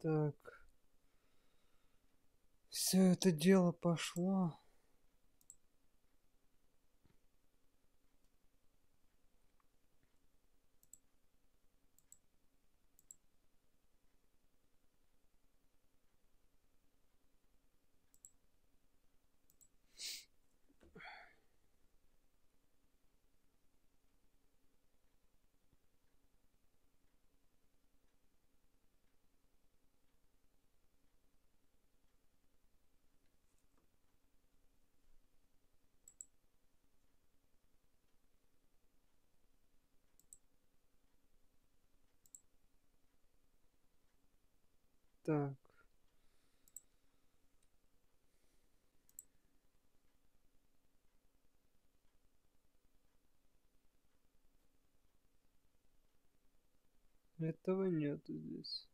Так. Все это дело пошло. Так. Этого нету здесь.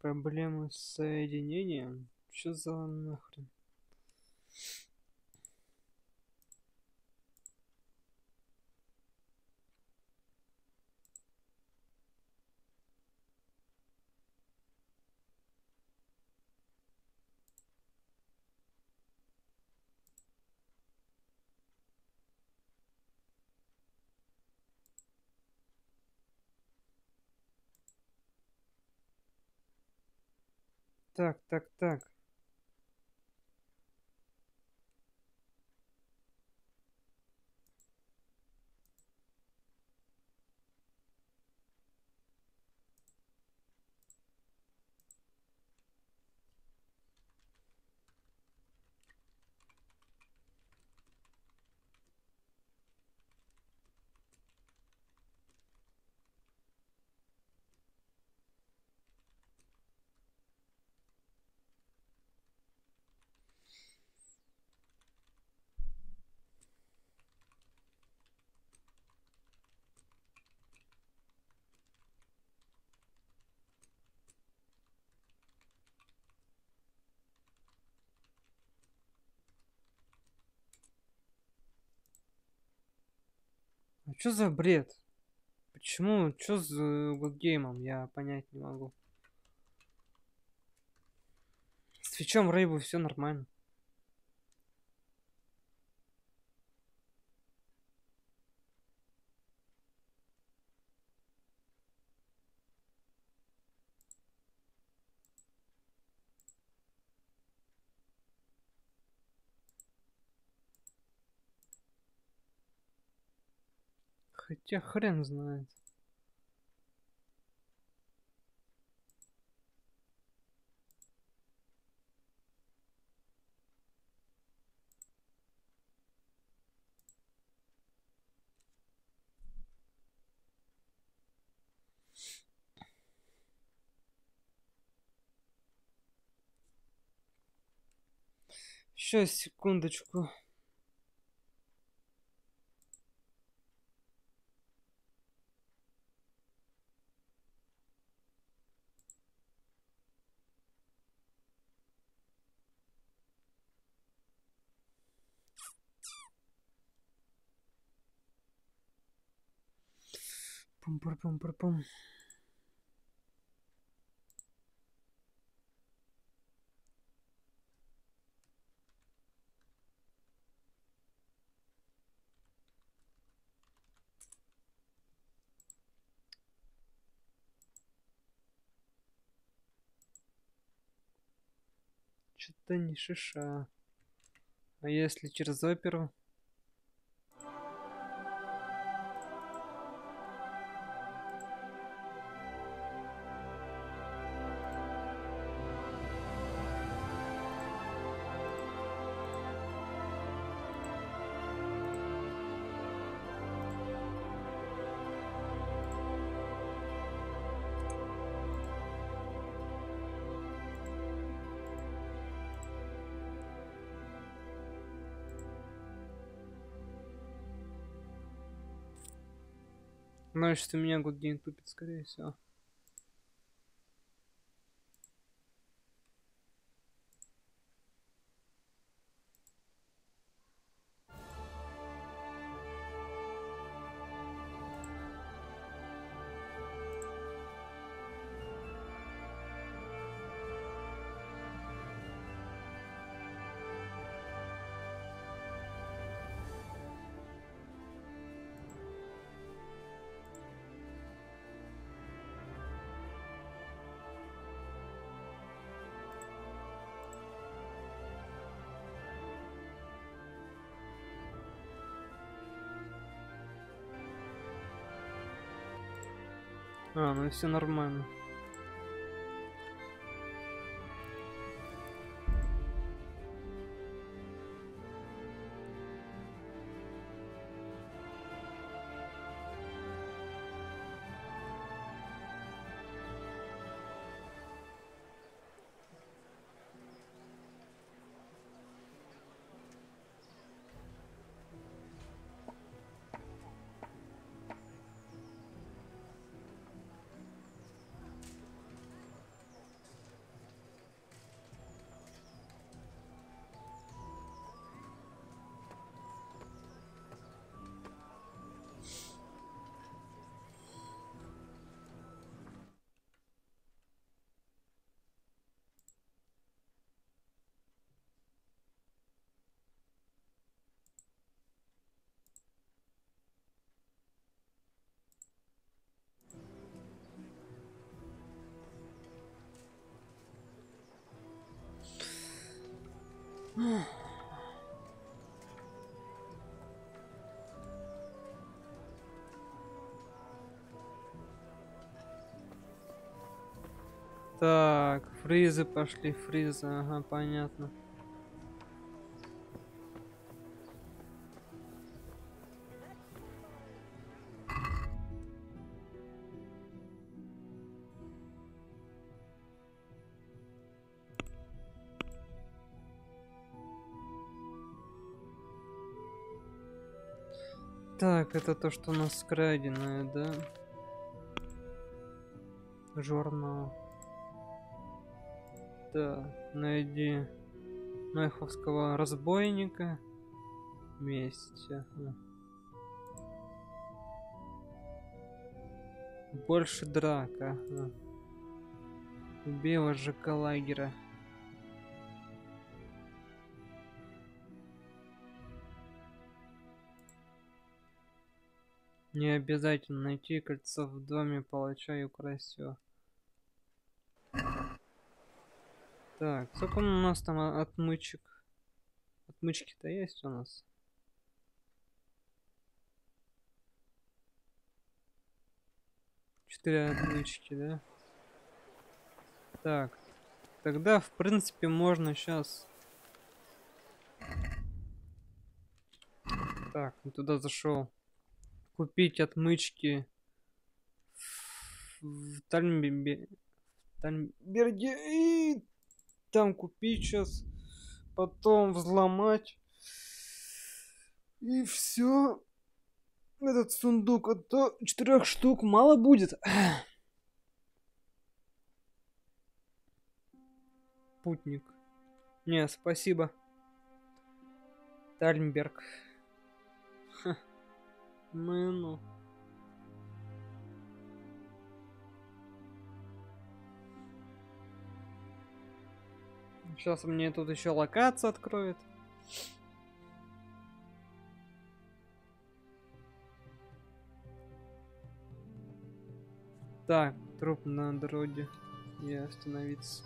Проблемы с соединением? Что за нахрен? Так. А что за бред? Почему? Что с GoodGame? Я понять не могу. С Твичом Рейбу все нормально. Хотя хрен знает. Сейчас, секундочку. Пум-пум-пум-пум-пум. Что-то не шиша. А если через оперу? Значит, у меня GoodGame тупит, скорее всего. Ну все нормально. Так, фризы пошли, фризы, ага, понятно. Так, это то, что у нас краденое, да? Журнал. Да, найди Нойховского разбойника. Вместе. Больше драка. Убей вожака лагеря. Не обязательно найти кольцо в доме палача и украсть его. Так, сколько у нас там отмычек? Отмычки-то есть у нас? Четыре отмычки, да? Так, тогда в принципе можно сейчас. Так, я туда зашел. Купить отмычки в Тальмберге. И там купить сейчас. Потом взломать. И все. Этот сундук. А то 4 штук мало будет. Путник. Не, спасибо. Тальмберг. Ну. Сейчас мне тут еще локация откроет. Так, труп на дороге. И остановиться.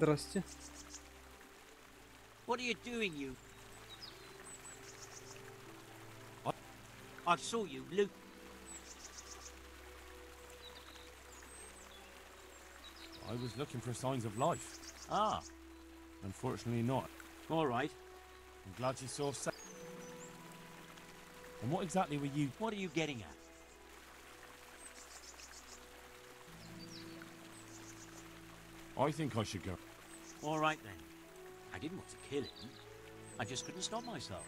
Здрасте. What are you doing, you? I saw you loot. I was looking for signs of life. Ah, Unfortunately not. all right. I'm glad you saw And what exactly were you... What are you getting at? I think I should go. All right then. I didn't want to kill him. I just couldn't stop myself.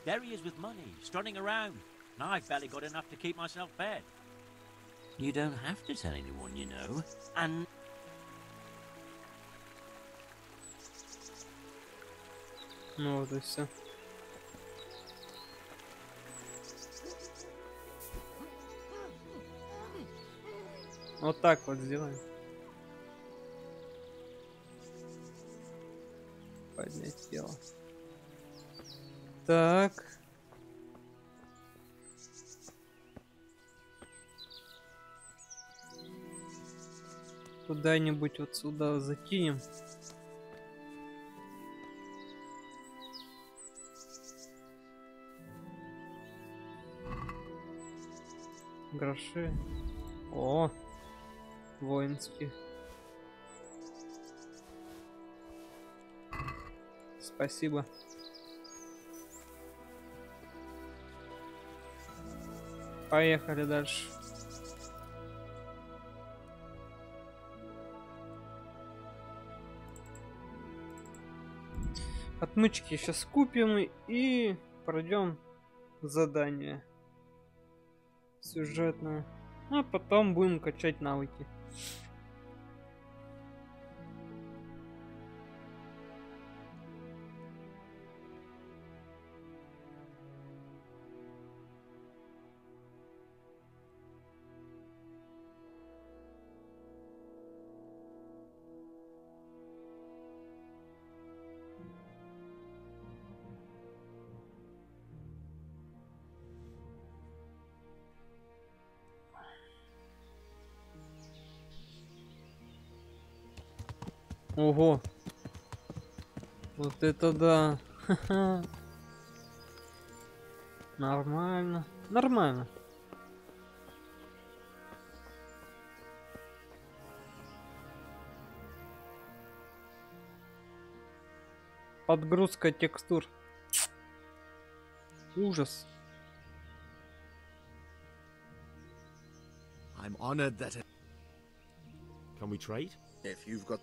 There he is with money, strutting around, and I've barely got enough to keep myself fed. You don't have to tell anyone, you know. And Ну вот и все. Вот так вот сделаем. Поднять тело. Так. Куда-нибудь вот сюда закинем. Гроши. О, воинские. Спасибо. Поехали дальше. Отмычки сейчас купим и пройдем задание сюжетное, а потом будем качать навыки. Ого, вот это да. Ха-ха. Нормально, нормально. Подгрузка текстур. Ужас. I'm honored that Can we trade? if you've got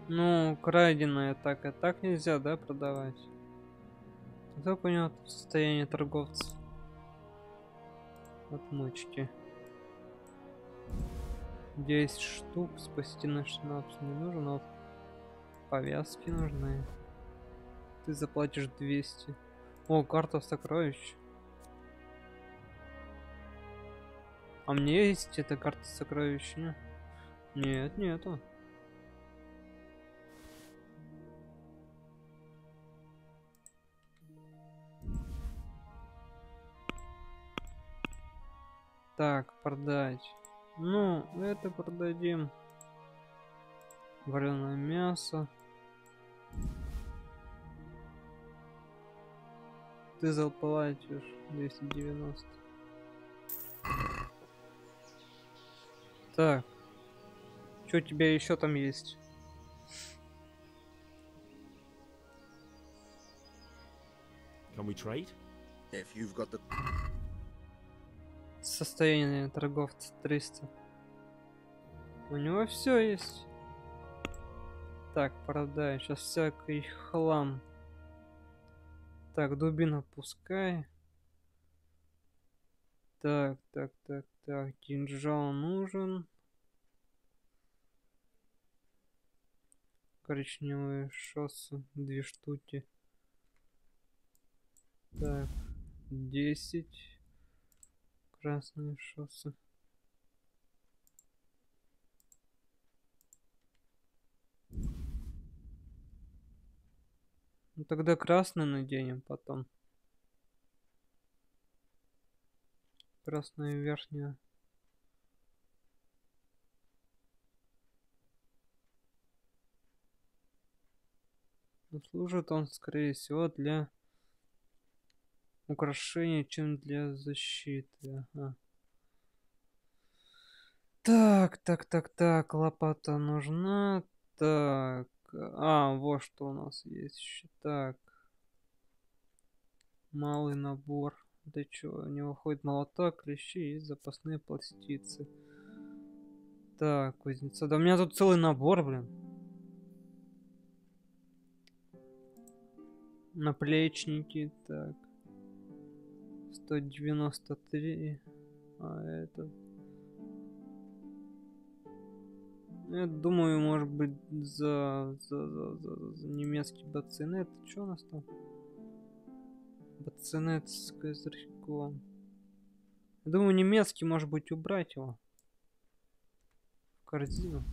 Ну, краденое так нельзя, да, продавать? Как у него тут состояние торговца? Отмычки. 10 штук, спасительный шнапс не нужен, а вот повязки нужны. Ты заплатишь 200. О, карта сокровищ. А мне есть эта карта сокровищ? Нет, нету. Так, продать. Ну, это продадим. Вареное мясо. Ты заплатишь 290. Так. Что у тебя еще там есть? Can we trade? if you've got the Состояние торговца 300. У него все есть. Так, продай. Сейчас всякий хлам. Так, дубина пускай. Так. Кинжал нужен. Коричневые шоссы 2 штуки. Так, 10. Красные шоссы. Ну тогда красный наденем потом. Красная верхняя. Но служит он, скорее всего, для украшения, чем для защиты. Ага. Так. Лопата нужна. Так. вот что у нас есть еще. Так. Малый набор. Да чё, у него ходит молоток, клещи и запасные пластицы. Так, кузнеца. Да у меня тут целый набор, блин. Наплечники, так. 193. А это... Я думаю, может быть, за немецкий бацинет. Что у нас там? Бацинет с козырьком. Я думаю, немецкий, может быть, убрать его в корзину.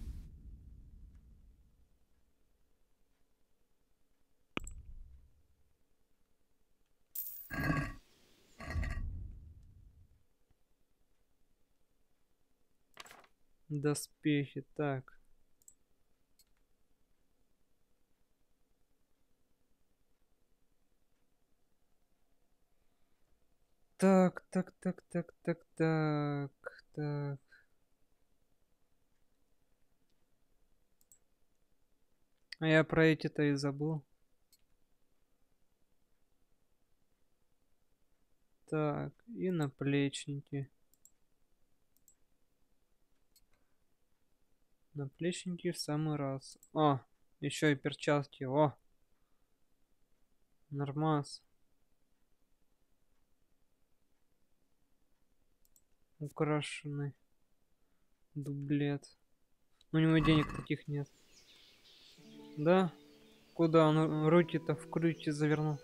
Доспехи, так. Так. А я про эти-то и забыл. Так, и наплечники. Наплечники в самый раз. О, еще и перчатки. О, нормас. Украшенный дублет. У него денег таких нет. Да? Куда он руки-то в крючки завернул?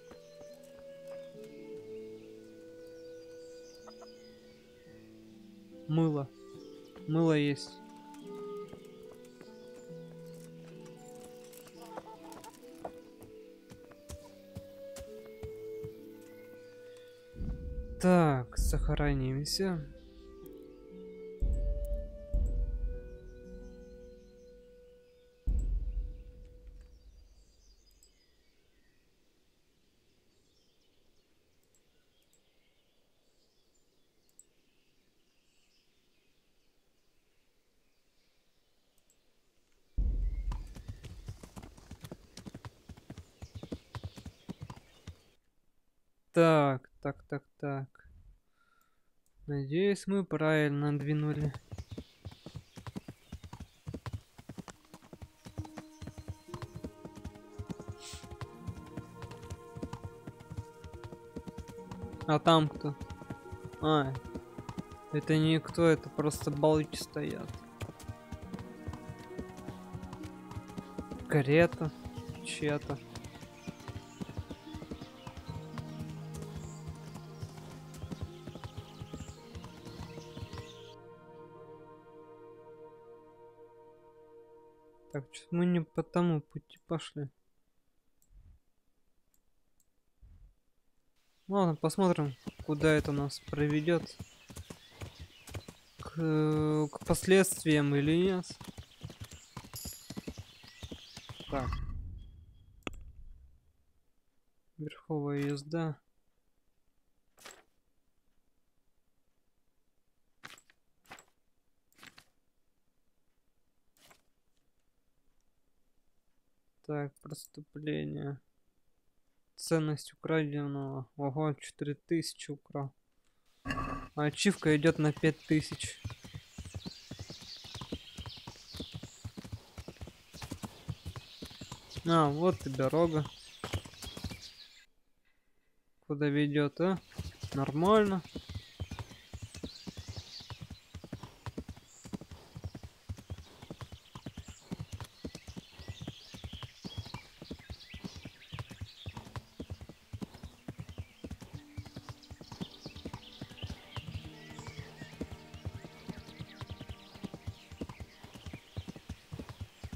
Мыло. Мыло есть. Так, сохранимся. Так. Надеюсь, мы правильно двинули. А там кто? А, это никто, это просто балки стоят. Карета чья-то. Так, что мы не по тому пути пошли. Ладно, посмотрим, куда это нас приведет. К последствиям или нет. Так. Верховая езда. Так, преступление. Ценность украденного. Ого, 4000 украл. А ачивка идет на 5000. А, вот и дорога. Куда ведет, а? Нормально.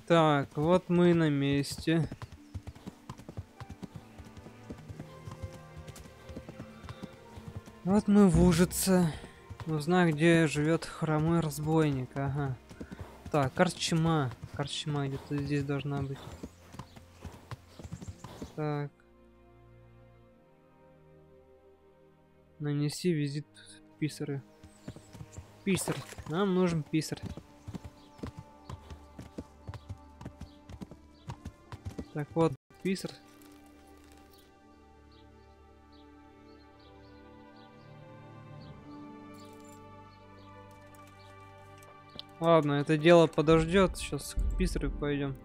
Так, вот мы и на месте. Вот мы в Ужице. Узнай, где живет хромой разбойник. Ага. Так, корчма. Корчма где-то здесь должна быть. Так. Нанеси визит писарю. Писарь. Нам нужен писарь. Так вот, писар. Ладно, это дело подождет. Сейчас к писарю пойдем.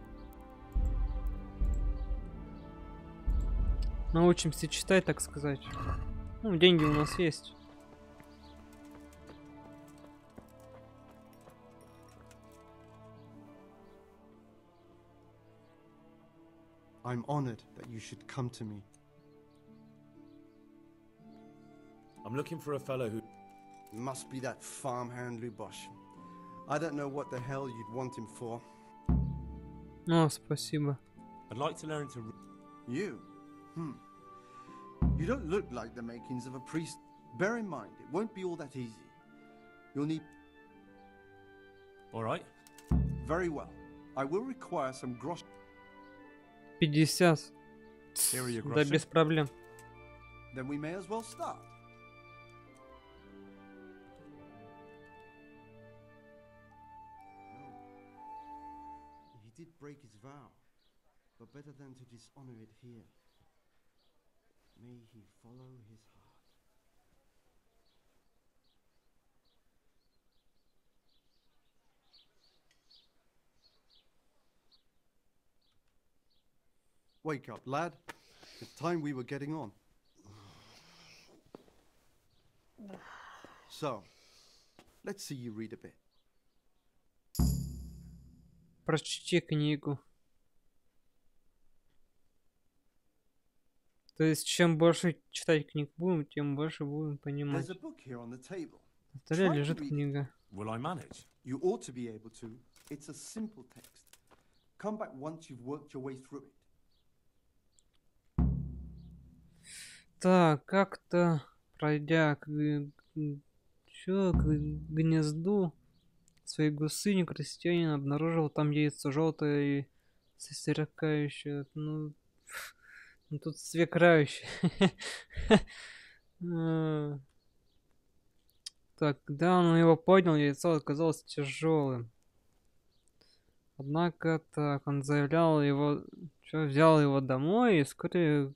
Научимся читать, так сказать. Ну, деньги у нас есть. I'm honored that you should come to me. I'm looking for a fellow who... Must be that farmhand Lubosh. I don't know what the hell you'd want him for. О, спасибо. I'd like to learn to... You? You don't look like the makings of a priest. Bear in mind, it won't be all that easy. You'll need... All right. Very well. I will require some grosh... 50. Here are your Да groschen. без проблем. Then we may as well start. He did break his vow, but better than to dishonor it here. May he follow his heart. Wake up, lad. It's time we were getting on. So, let's see you read a bit. Прочти книгу. То есть, чем больше читать книг будем, тем больше будем понимать. There's a book here on the table. На столе лежит книга. Will I manage? You ought to be able to. It's a simple text. Come back once you've worked your way through it. Так, как-то пройдя к гнезду своей гусыни, крестьянин обнаружил там яйцо желтое и сверкающее. Ну тут сверкающее. Так, когда он его поднял, яйцо оказалось тяжелым. Однако так, он заявлял его, взял его домой и вскоре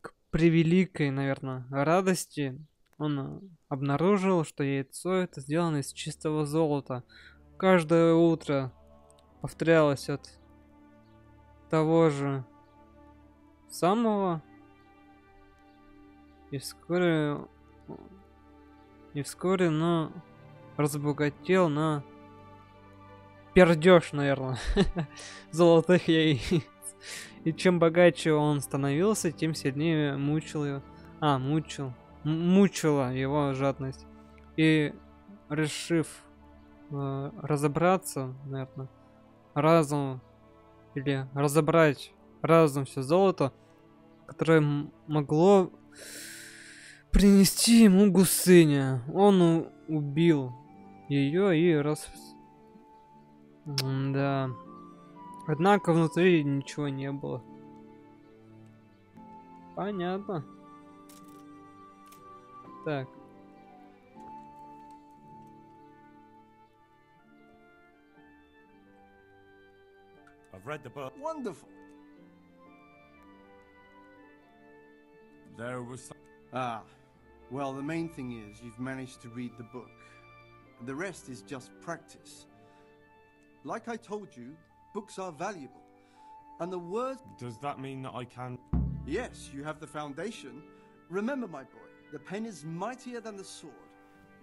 к превеликой, наверное, радости он обнаружил, что яйцо это сделано из чистого золота. Каждое утро повторялось от того же самого, и вскоре, но разбогател на пердеж, наверное, золотых яиц. И чем богаче он становился, тем сильнее мучила его жадность. И решив разобраться, наверное, разобрать разом все золото, которое могло принести ему гусыня, он убил ее и Да. Однако внутри ничего не было. Понятно. Так. I've read the book. Wonderful. There was some... Ah, well, the main thing is you've managed to read the book. The rest is just practice. Like I told you, books are valuable. And the words... Does that mean that I can... Yes, you have the foundation. Remember, my boy, the pen is mightier than the sword.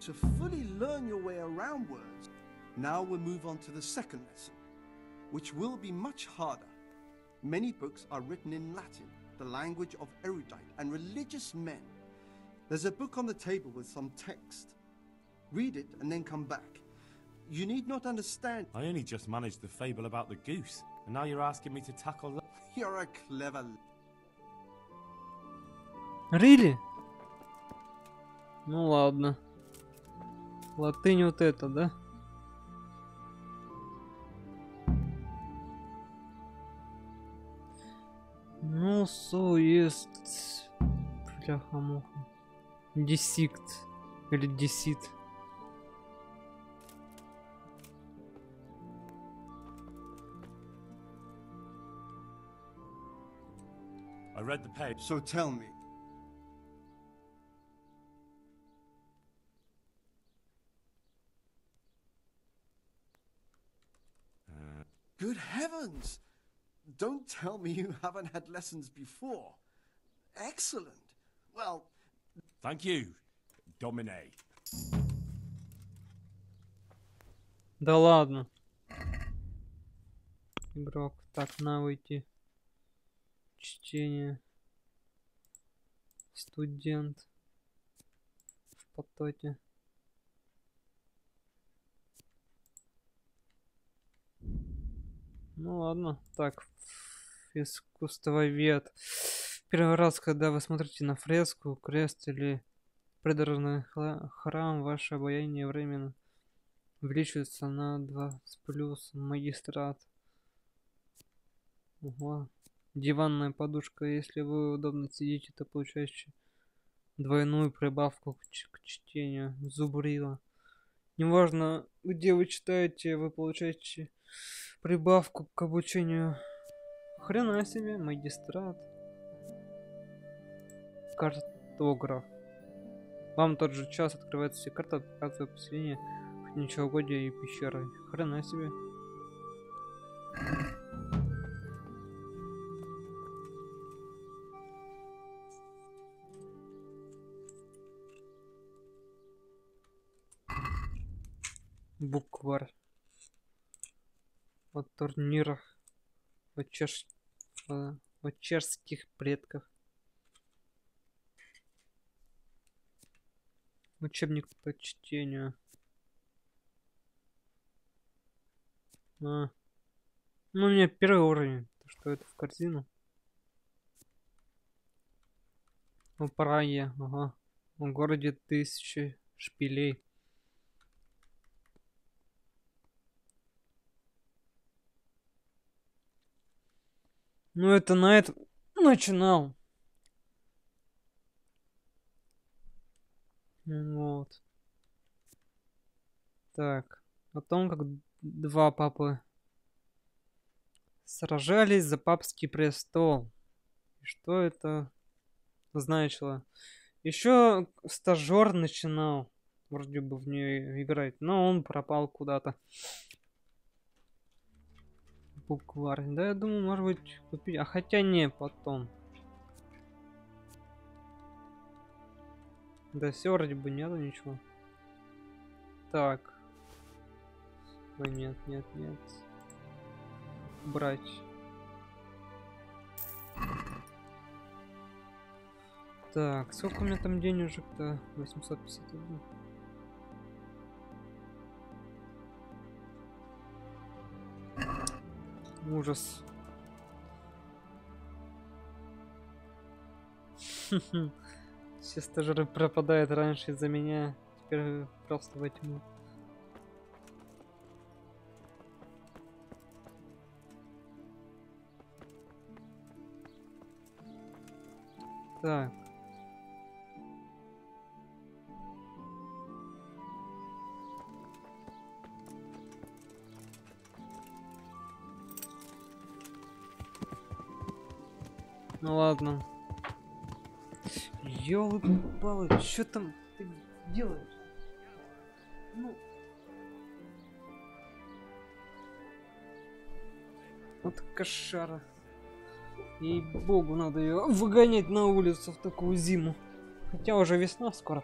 To fully learn your way around words, now we'll move on to the second lesson, which will be much harder. Many books are written in Latin, the language of erudite and religious men. There's a book on the table with some text. Read it and then come back. You need not understand. I only just managed the fable about the goose, and now you're asking me to tackle that. You're a clever... Really? Ну ладно. Латынь вот это, да? Ну, есть... Бляха-муха. Десикт. Или десит. I read the page. So tell me. Good heavens! Don't tell me you haven't had lessons before. Excellent. Well... Thank you, Domine. Да ладно. Игрок. Так, на выйти. Чтение. Студент. В потоке. Ну ладно. Так. Искусствовед. Первый раз, когда вы смотрите на фреску, крест или придорожный храм, ваше обаяние временно увеличивается на 2 с плюсом. Магистрат. Ого. Диванная подушка. Если вы удобно сидите, то получаете двойную прибавку к чтению. Зубрила. Неважно, где вы читаете, вы получаете прибавку к обучению. Хрена себе. Магистрат. Картограф. Вам тот же час открывается все карты, показывая поселение, ничегогодия и пещеры. Хрена себе. Букварь. О турнирах чешских предков. Учебник по чтению. Ну, у меня первый уровень. Что это в корзину? В Праге. Ага. В городе 1000 шпилей. Ну, это на этом начинал. Вот. Так. О том, как два папы сражались за папский престол. И что это значило? Еще стажер начинал вроде бы в нее играть, но он пропал куда-то. Букварь. Да, я думаю, может быть, купить. А хотя не, потом. Да все, вроде бы нету ничего. Так. Ой, нет. Брать. Так, сколько у меня там денежек-то? 851. Ужас. Все стажеры пропадают раньше из-за меня. Теперь просто во тьму. Так. Ну ладно. Ёлы-палы, что там ты делаешь? Ну. Вот кошара. Ей-богу, надо ее выгонять на улицу в такую зиму. Хотя уже весна скоро.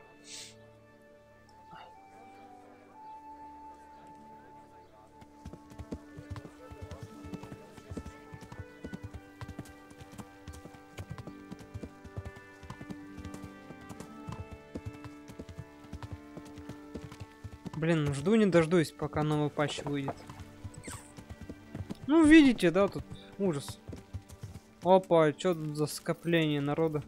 Блин, жду не дождусь, пока новый патч выйдет. Ну, видите, да, тут ужас. Опа, что тут за скопление народа?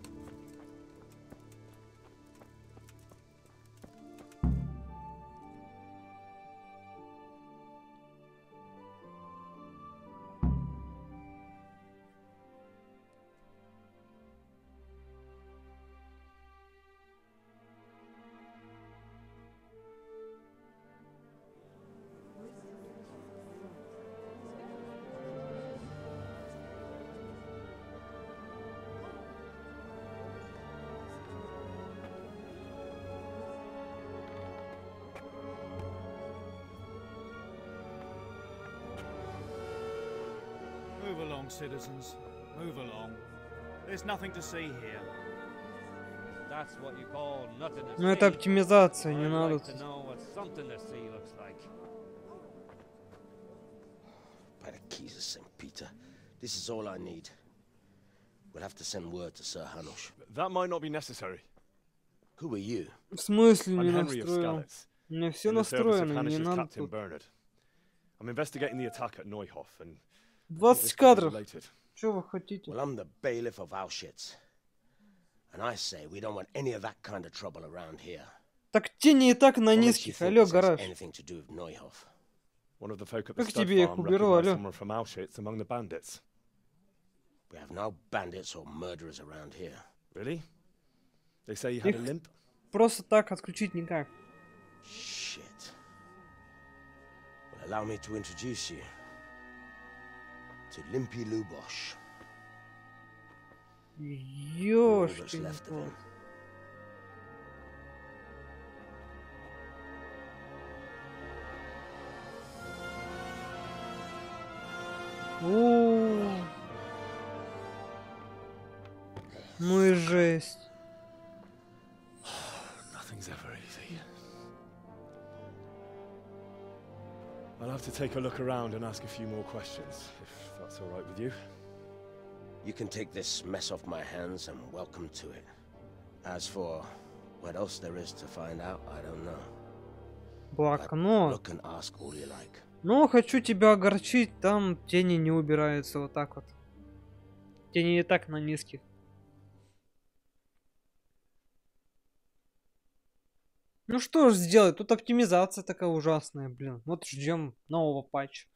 along, citizens. Move along. There's nothing to see here. That's what you call nothing to Ну это see. оптимизация, не I'd надо. like to know what something to see looks like. By the keys of St. Peter, this is all I need. We'll have to send word to Sir Hanush. That might not be necessary. Who are you? В смысле I'm не Henry of настроил? Skalitz, У меня все in the service of настроено, не Hanish's надо Captain тут. Bernard. I'm investigating the attack at Neuhof, and 20 this could be кадров. related. Что вы хотите? Well, I'm the bailiff of Auschwitz. And I say we don't want any of that kind of trouble around here. Так тени и так на What makes you низких, think алло, this has гараж. anything to do with Neuhof? One of the folk at the Как stud тебе их farm уберу, recognized алло? someone from Auschwitz among the bandits. We have no bandits or murderers around here. Really? They say you had a Их limp? просто так отключить никак. Shit. Well, allow me to introduce you to Limpy Lubosh. All that's left of Ёшкин. him. О. Ну и жесть. Nothing's ever easy. I'll have to take a look around and ask a few more questions, if that's all right with you. You can take this mess off my hands and welcome to it. As for what else there is to find out, I don't know. Блокнот. Look and ask all you like. Но хочу тебя огорчить, там тени не убираются вот так вот. Тени и так на низких. Ну что ж сделать, тут оптимизация такая ужасная, блин. Вот ждем нового патча.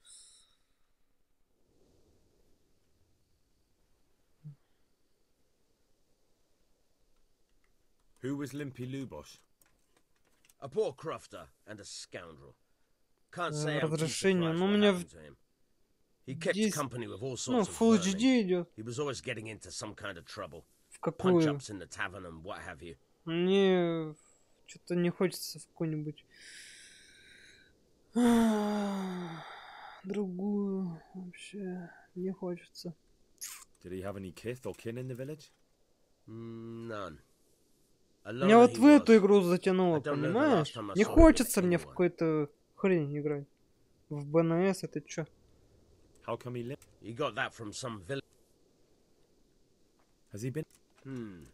Who was Limpy Lubosh? A poor crofter and a scoundrel. Can't say I'm too Разрешение, surprised ну у what меня happened to him. He kept здесь, company with all ну, sorts of Full vermin. HD идет. He was always getting into some kind of trouble. В какую? Punch-ups in the tavern and what have you. Мне что-то не хочется в какую-нибудь другую вообще не хочется. Did he have any kith or kin in the village? None. Меня вот в эту игру затянуло, понимаешь? Не хочется мне в какой-то хрень играть. В БНС это чё? How come he lived? He got that from some village. Has he been? Hmm.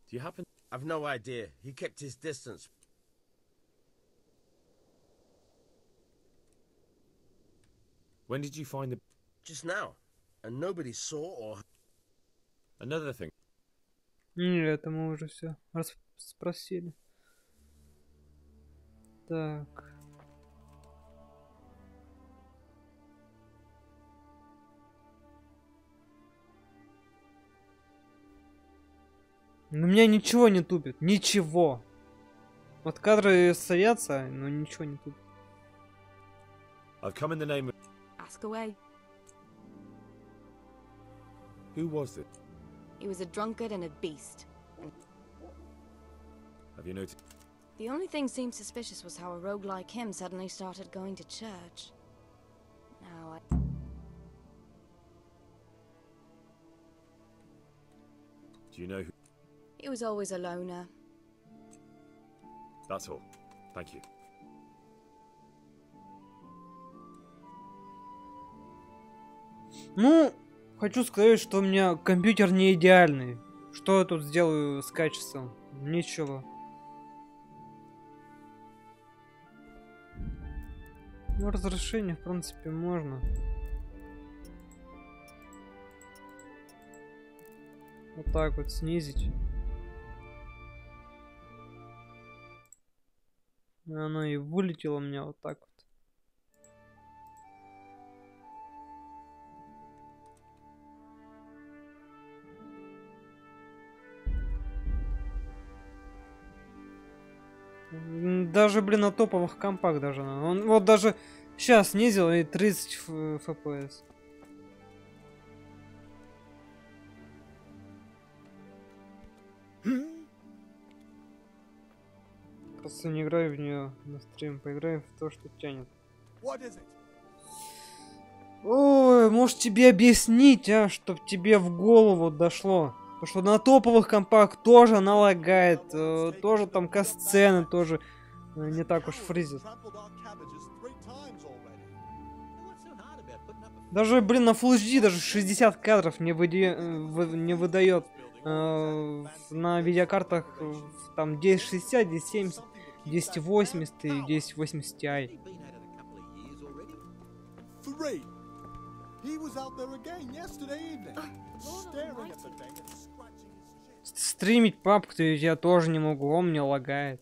Do you happen? I've no idea. He kept his distance. When did you find the? Just now. And nobody saw or... Another thing. Нет, это мы уже все спросили. Так. У меня ничего не тупит. Ничего. Вот кадры стоятся, но ничего не тупит. I've come in the name of. Ask away. Who was it? He was a drunkard and a beast. Have you noticed? The only thing seemed suspicious was how a rogue like him suddenly started going to church. Now I... Do you know who? He was always a loner. That's all. Thank you. Ну, хочу сказать, что у меня компьютер не идеальный. Что я тут сделаю с качеством? Ничего. Ну, разрешение, в принципе, можно. Вот так вот снизить. И оно и вылетело у меня вот так вот. Даже, блин, на топовых компах даже. Он вот даже сейчас снизил и 30 FPS. Просто не играй в нее на стрим, поиграй в то, что тянет. What is it? Ой, может тебе объяснить, а, чтоб тебе в голову дошло. Потому что на топовых компах тоже она лагает, тоже там касцены тоже не так уж фризит. Даже, блин, на Full HD даже 60 кадров не выдает. На видеокартах там 1060, 1070, 1080 и 1080 Ti. Стримить папку я тоже не могу, он мне лагает.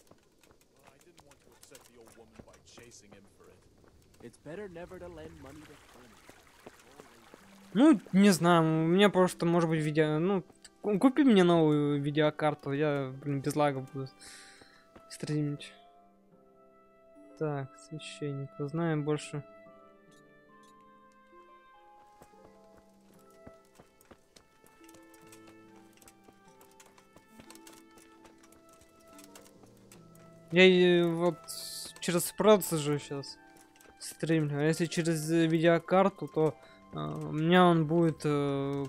Ну, не знаю, у меня просто, может быть, ну, купи мне новую видеокарту, я, блин, без лага буду стримить. Так, священник, узнаем больше. Я вот через процесс же сейчас стримлю, а если через видеокарту, то у меня он будет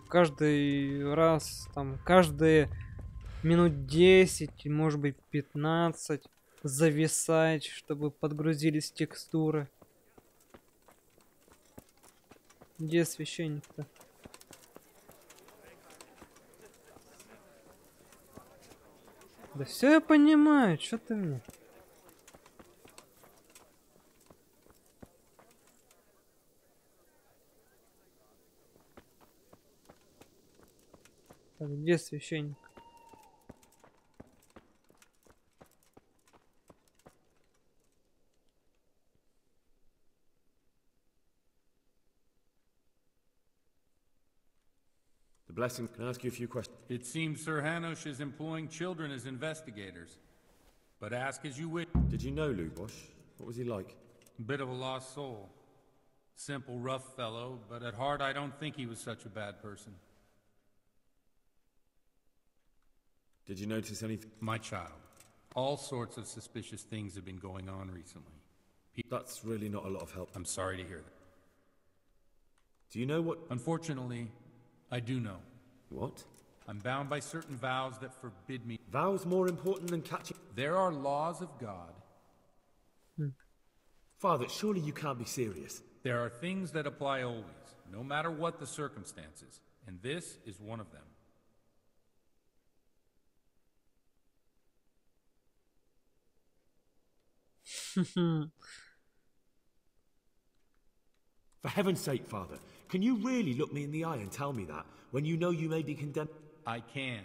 каждый раз, там, каждые минут 10, может быть 15 зависать, чтобы подгрузились текстуры. Где священник-то? Да все я понимаю, что ты мне? Так, где священник? The blessing, can I ask you a few questions? It seems Sir Hanush is employing children as investigators. But ask as you wish. Did you know Lubosh? What was he like? Bit of a lost soul. Simple, rough fellow, but at heart I don't think he was such a bad person. Did you notice anything? My child. All sorts of suspicious things have been going on recently. That's really not a lot of help. I'm sorry to hear that. Do you know what? Unfortunately, I do know. What? I'm bound by certain vows that forbid me. Vows more important than catching? There are laws of God. Father, surely you can't be serious. There are things that apply always, no matter what the circumstances, and this is one of them. For heaven's sake, Father, can you really look me in the eye and tell me that, when you know you may be condemned? I can,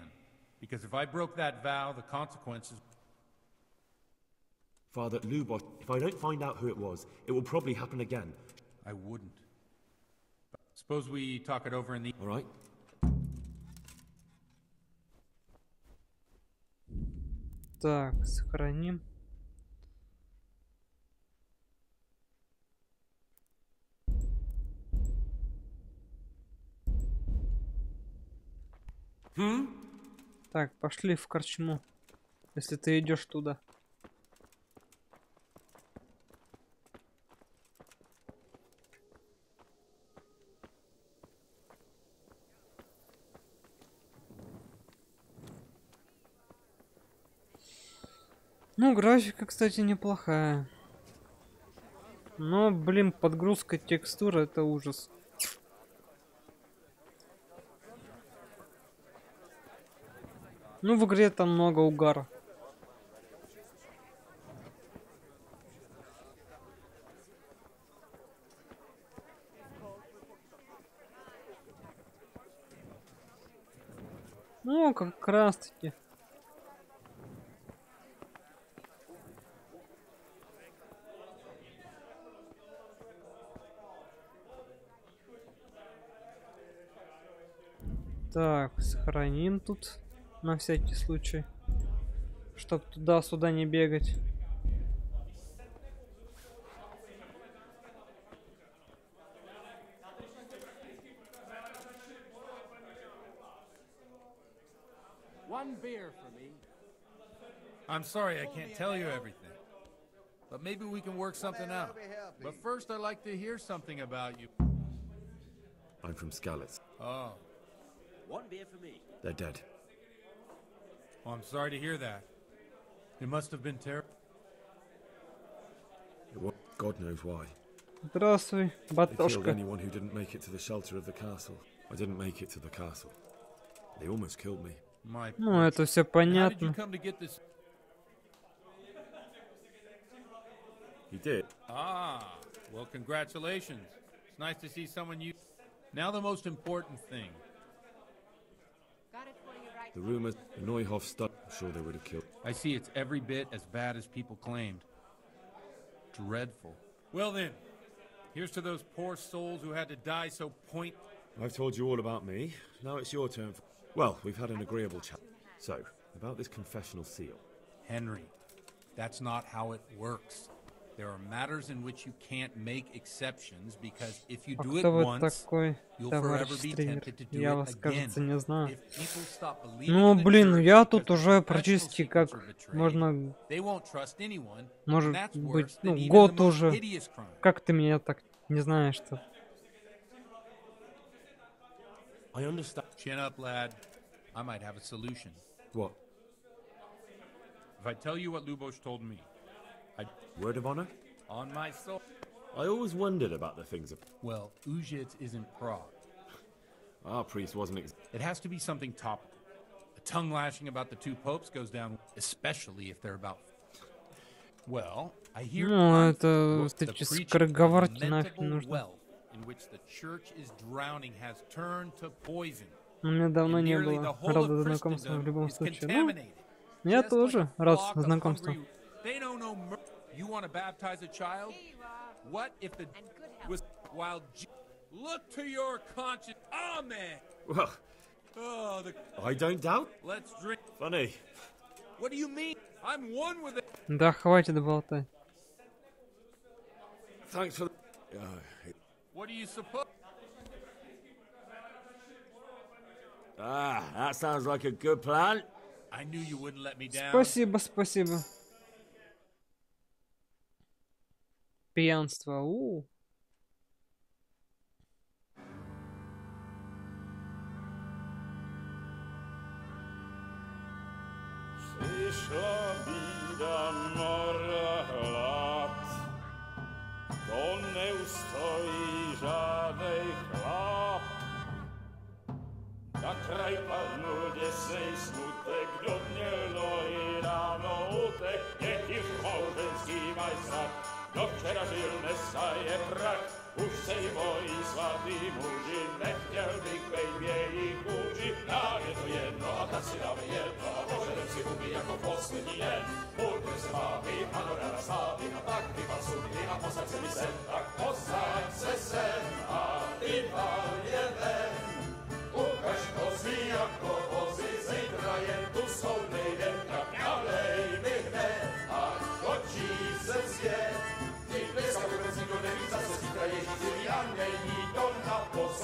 because if I broke that vow, the consequences... Father, Lubosh, if I don't find out who it was, it will probably happen again. I wouldn't. Suppose we talk it over in the... All right. Так, сохраним. Так, пошли в корчму, если ты идешь туда. Ну, графика, кстати, неплохая. Но, блин, подгрузка текстур — это ужас. Ну, в игре там много угара. Ну, как раз таки. Так, сохраним тут на всякий случай, чтоб туда-сюда не бегать. One beer for me. I'm sorry I can't tell you everything, but maybe we can work something out. But first I'd like to hear something about you. I'm from Skalitz. Oh. One beer for me. They're dead. Well, I'm sorry to hear that. It must have been terrible. God knows why. Здравствуй, They killed батошка. anyone who didn't make it to the shelter of the castle. I didn't make it to the castle. They almost killed me. My Ну, это все How did you понятно. come to get this? You did? Ah, well, congratulations. It's nice to see someone you... Now the most important thing. The rumors, the Neuhoff stuff, I'm sure they would have killed. I see it's every bit as bad as people claimed. Dreadful. Well then, here's to those poor souls who had to die so point... I've told you all about me. Now it's your turn. Well, we've had an agreeable chat. So, about this confessional seal. Henry, that's not how it works. There are matters in which you can't make exceptions because if you А do it кто вы once, такой, you'll товарищ forever be стример? tempted to do Я it вас, again. кажется, не знаю. If people stop believing Ну, in the блин, church я because тут their уже professional практически secrets как, are betrayed, можно, they won't trust anyone, and может that's быть, worse ну, than even год the most уже. hideous crime. Как ты меня так не знаешь-то? I understand. Chin up, lad. I might have a solution. What? If I tell you what Lubosh told me, Word of honor? on my soul. I always wondered about the things. Well, Uzhitz isn't Prague. Our priest wasn't. It has to be something topical. A tongue lashing about the two popes goes down, especially if they're about. Well, I hear Ну, это the эти preaching скороговорки of нафиг не lamentable нужно. wealth in which the church is drowning has turned to poison. У меня давно And не nearly было. the whole Рада of знакомству в любом Christendom is случае. contaminated. Ну, я Just тоже like a рад flock of знакомству. hungry- They know no mercy. You want to baptize a child? What if the was while look to your conscience? Amen. Well, Oh, I don't doubt. let's drink. Funny. What do you mean? I'm one with it. Да, хватит болтать. Thanks for. What do you suppose? That sounds like a good plan. I knew you wouldn't let me down. Спасибо, спасибо. Пьянство. Przyszła bida mora lat, to nie ustoi żadnej chlap. Na kraj padł dziesięć smutek, dnielno i rano utek, niech już małżeński majstrat, do wczera żylne staje prach. Už sej moji svatý muži, nechtěl bych bejbě jich muži. Nám je to jedno a tak si dáme jedno a požerem si huby jako poslední den. Buďme se vámi a norada slávy a tak vypal sudy a posaď se mi sem. Tak posaď se sem a vypal je ven. Ukaž kozy jako vozy, zítra jen tu soudnej den. Tak nalej mi hned a točí se svět.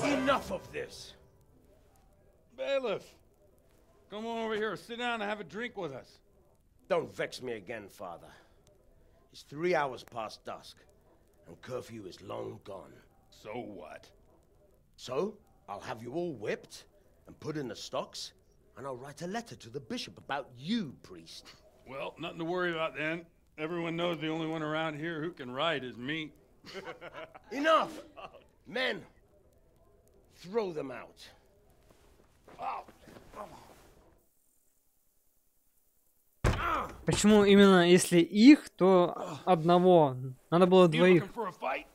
Enough of this! Bailiff, come on over here, sit down and have a drink with us. Don't vex me again, Father. It's 3 hours past dusk, and curfew is long gone. So what? So, I'll have you all whipped and put in the stocks, and I'll write a letter to the bishop about you, priest. Well, nothing to worry about then. Everyone knows the only one around here who can write is me. Enough! Men, throw them out. Почему именно если их, то одного? Надо было You двоих. looking for a fight?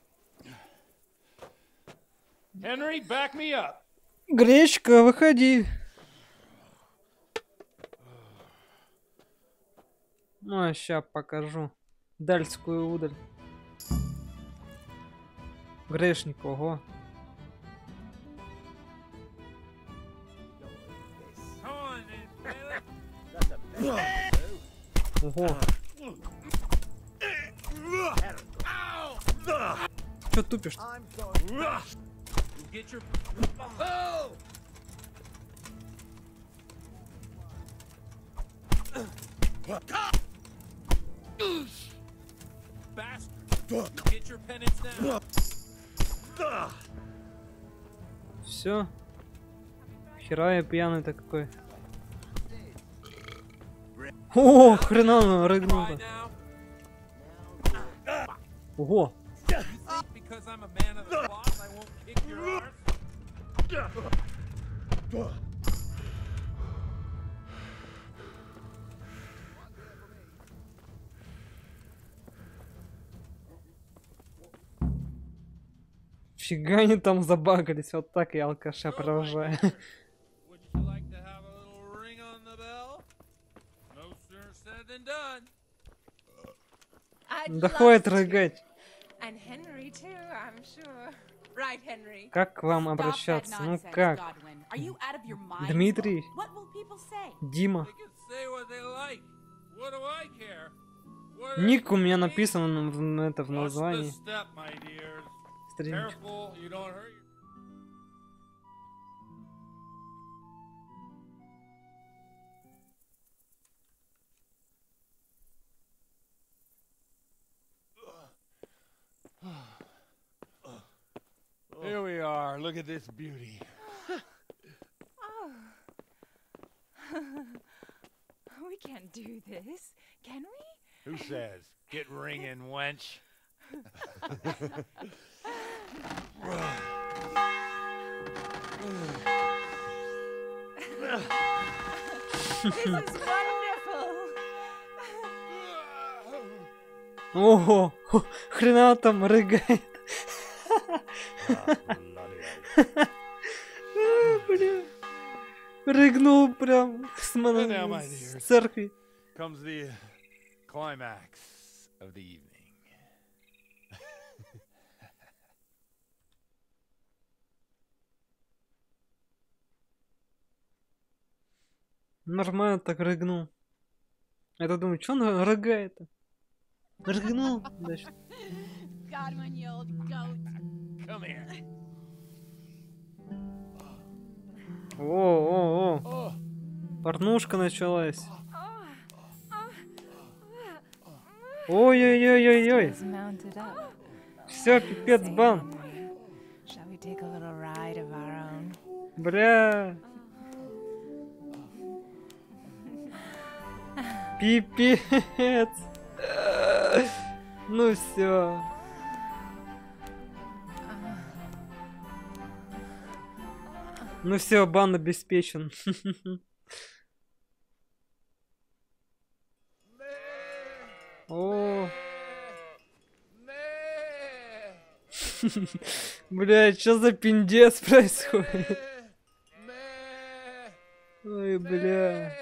Henry, back me up. Гречка, выходи. Ну, а ща покажу. Дальскую удаль. Грешник, ого. Ого. Чё тупишь? Get your. Oh! Bastard! Get your penance now. все. Хера я пьяный-то какой. О, хрена он рыгнул-то. Ого. Фига они там забагались, вот так я алкаша провожаю. Да хватит рыгать. Как к вам обращаться? Ну как? Дмитрий? Дима? Ник у меня написан в названии. Стримчик. Here we are. Look at this beauty. Oh. We can't do this, can we? Who says? Get ringing, wench. This is wonderful. Ого, хрена там рыгает. Бля. Рыгнул прям с церкви. Comes the climax of the evening. Нормально так рыгнул. Я-то думаю, что он рыгает-то? Рыгнул. Дальше. О. Порнушка началась. Ой-ой-ой-ой-ой. Все, пипец, бан. Бля. Пипец. Ну все. Ну все, бан обеспечен. О. Бля, что за пиндец происходит? Ой, бля.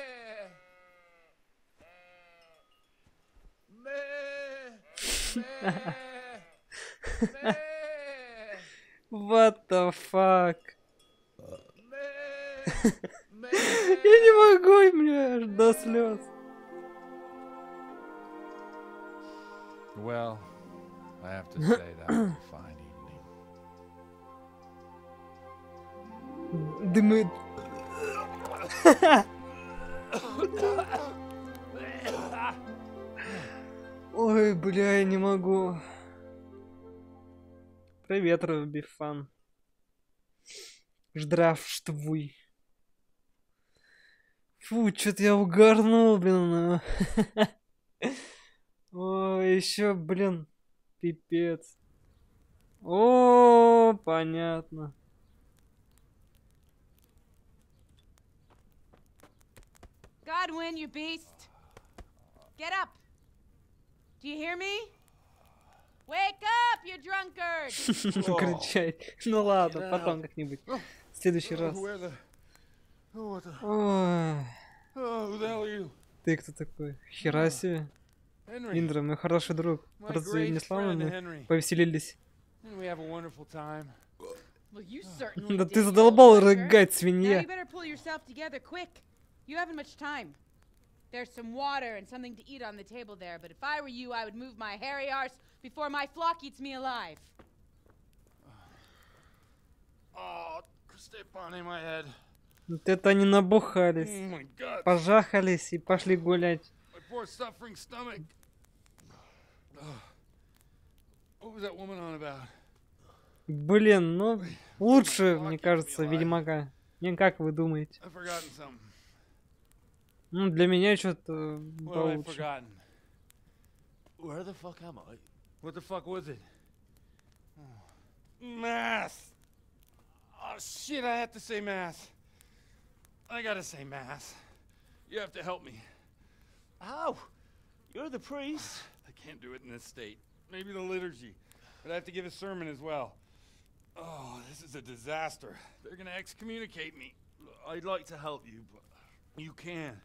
What the fuck? Я не могу, бля, аж до слез. Well, I have to say that was a fine evening. Дымы. Ой, бля, я не могу. Привет, Робифан. Здравствуй. Фу, что-то я угорнул, блин. Ой, еще, блин, пипец. О, понятно. Godwin, you beast. Get up. Do you hear me? Wake up, you drunkard! Кричать. Ну ладно, потом как-нибудь. В следующий раз. Ты кто такой? Хера себе. Индра, мой хороший друг. Разве не славно мы повеселились? Да ты задолбал рыгать, свинья. There's some water and something to eat on the table there, but if I were you, I would move my hairy arse before my flock eats me alive. Oh, step on in my head. Вот это они набухались, пожахались и пошли гулять. My poor suffering stomach. What was that woman on about? Блин, ну лучше, мне кажется, Ведьмака. Не, как вы думаете? Ну, для меня что-то получше. Where the fuck am I? What the fuck was it? Mass! Oh shit, I have to say mass. I gotta say mass. You have to help me. How? You're the priest. I can't do it in this state. Maybe the liturgy. But I have to give a sermon as well. Oh, this is a disaster. They're gonna excommunicate me. I'd like to help you, but you can.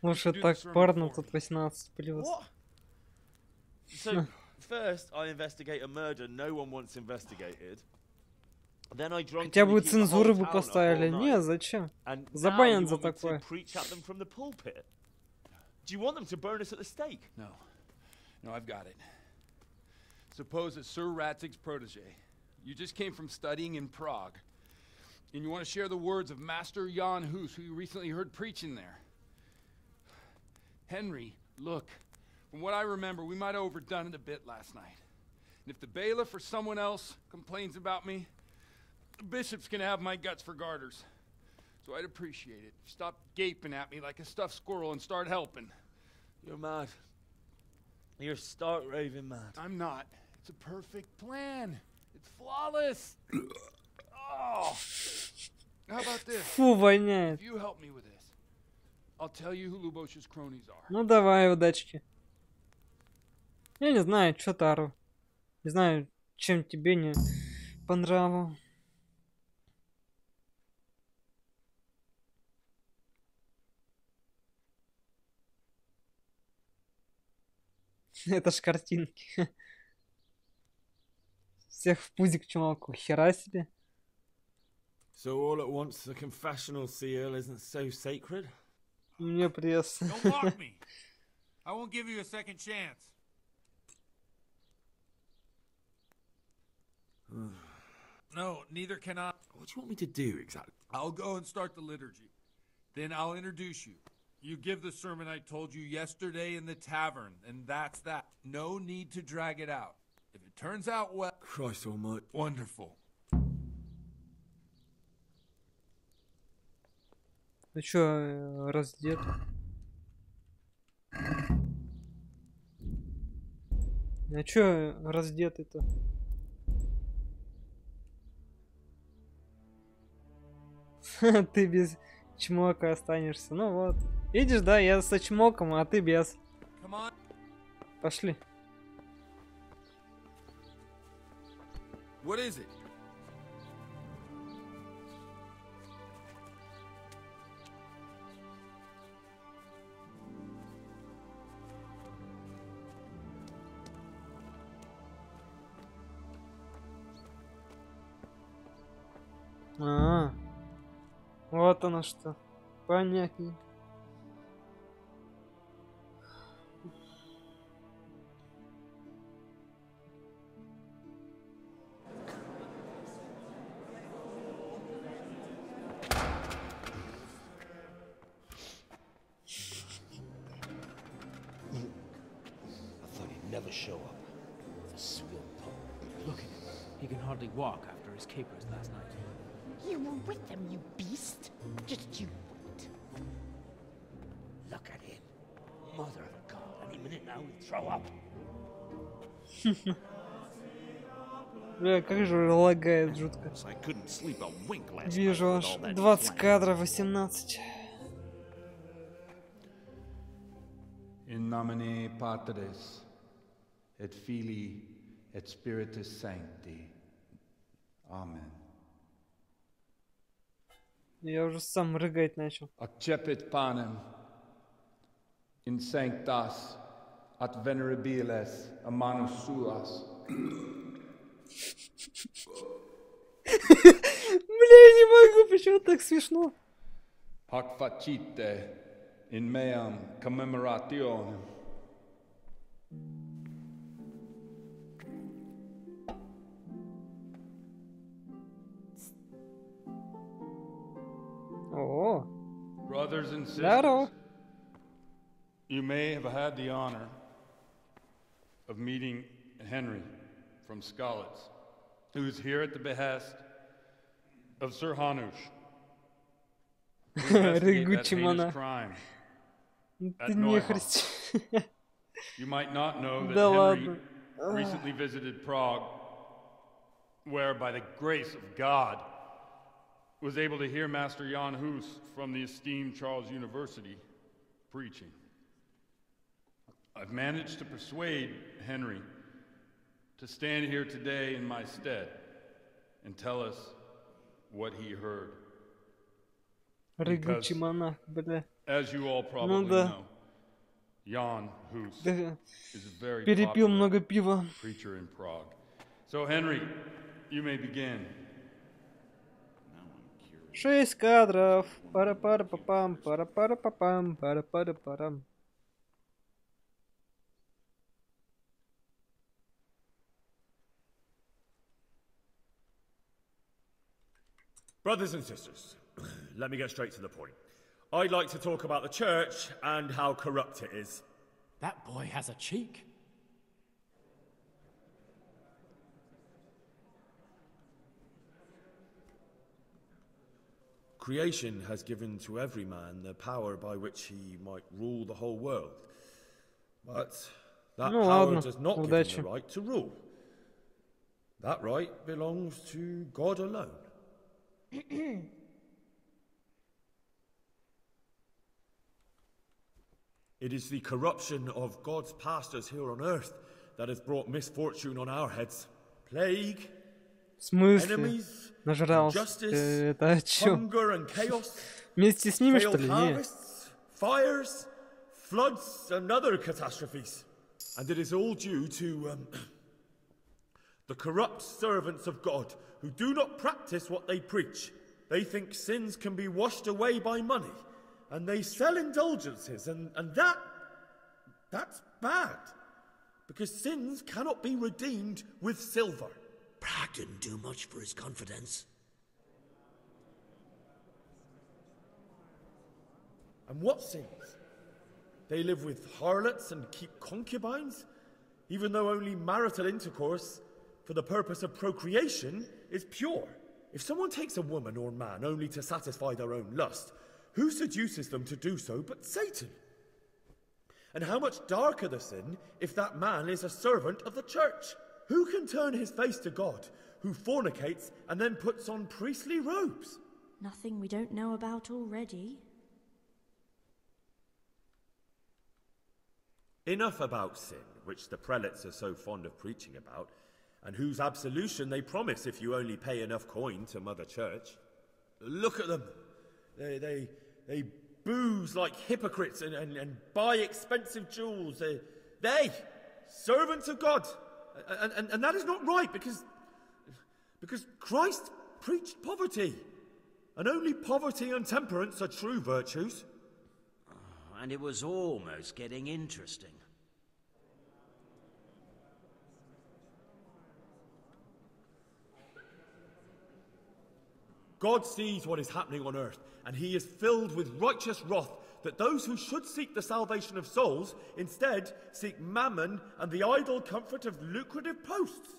Лучше так порно тут 18+. So, first I investigate a murder no one wants investigated. Then I drunk Хотя бы цензуру бы поставили. Не, зачем? Забанят за такое. Preach at them from the pulpit. Do you want them to burn us at the stake? No. No, I've got it. Suppose that Sir Ratzig's protege. You just came from studying in Prague. And you want to share the words of Master Jan Hus, who you recently heard preaching there. Henry, look. From what I remember, we might have overdone it a bit last night. And if the bailiff or someone else complains about me, the bishop's gonna have my guts for garters. So I'd appreciate it. Stop gaping at me like a stuffed squirrel and start helping. You're mad. You're stark raving mad. I'm not. It's a perfect plan. It's flawless. Oh. How about this? Фу, воняет. If you help me with this, I'll tell you who Lubosha's cronies are. Ну давай, удачки. Я не знаю, что Тару. Не знаю, чем тебе не по нраву. Это ж картинки. Всех в пузик чумалку. Хера себе. So all at once the confessional seal isn't so sacred? Мне пресс. Don't mock me. I won't give you a second chance. No, neither can I. What do you want me to do exactly? I'll go and start the liturgy. Then I'll introduce you. You give the sermon I told you yesterday in the tavern, and that's that. No need to drag it out. If it turns out well... Christ almighty. Wonderful. Ты чё, раздет? А чё раздетый-то? Ты без чмока останешься. Ну вот. Видишь, да, я со чмоком, а ты без. Пошли. What is it? Вот оно что. Понятнее. Never show up. The swill pole. Look at him. He can hardly walk after his capers last night. You were with them, you beast. Just you wait. Look at him. Mother of God, any minute now he'll throw up. Бля, как же лагает жутко. Вижу аж 20 кадров, 18. In nomine Patris, et Filii, et Spiritus Sancti. Amen. Я уже сам рыгать начал. Accepit panem in sanctas at venerabiles a manus suas. Бля, я не могу, почему так смешно? Hac facite in meam commemorationem. О, Brothers and здорово. sisters, you may have had the honor of meeting Henry from Skalitz. who is here at the behest of Sir Hanush, who investigated that heinous crime at Neuhof. You might not know that Henry recently visited Prague, where, by the grace of God, was able to hear Master Jan Hus from the esteemed Charles University preaching. I've managed to persuade Henry to stand here today in my stead and tell us what he heard. Because, as you all probably know, Jan Hus is a very popular preacher in Prague. So, Henry, you may begin. 6 кадров. Пара-пара-папам, пара-пара-папам, пара-пара-парам. Brothers and sisters, let me get straight to the point. I'd like to talk about the church and how corrupt it is. That boy has a cheek. Creation has given to every man the power by which he might rule the whole world. But that power does not give him the right to rule. That right belongs to God alone. It is the corruption of God's pastors here on earth that has brought misfortune on our heads. Plague, enemies, injustice, hunger and chaos, failed harvests, fires, floods and other catastrophes. And it is all due to the corrupt servants of God who do not practice what they preach. They think sins can be washed away by money, and they sell indulgences, and that's bad, because sins cannot be redeemed with silver. Prague didn't do much for his confidence. And what sins? They live with harlots and keep concubines, even though only marital intercourse for the purpose of procreation is pure. If someone takes a woman or man only to satisfy their own lust, who seduces them to do so but Satan? And how much darker the sin if that man is a servant of the church? Who can turn his face to God, who fornicates and then puts on priestly robes? Nothing we don't know about already. Enough about sin, which the prelates are so fond of preaching about, and whose absolution they promise if you only pay enough coin to Mother Church. Look at them. They booze like hypocrites and buy expensive jewels. They servants of God. And that is not right, because Christ preached poverty. And only poverty and temperance are true virtues. Oh, and it was almost getting interesting. God sees what is happening on earth, and he is filled with righteous wrath that those who should seek the salvation of souls instead seek mammon and the idle comfort of lucrative posts.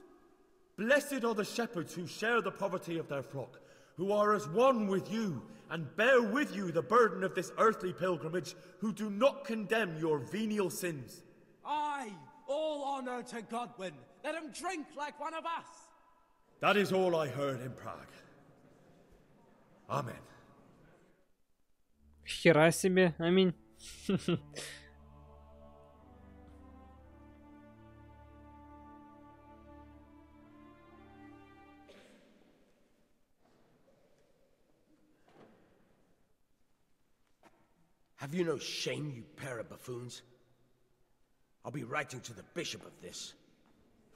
Blessed are the shepherds who share the poverty of their flock, who are as one with you and bear with you the burden of this earthly pilgrimage, who do not condemn your venial sins. Aye, all honor to Godwin. Let him drink like one of us. That is all I heard in Prague. Amen. Хера себе, аминь. Have you no shame, you pair of buffoons? I'll be writing to the bishop of this.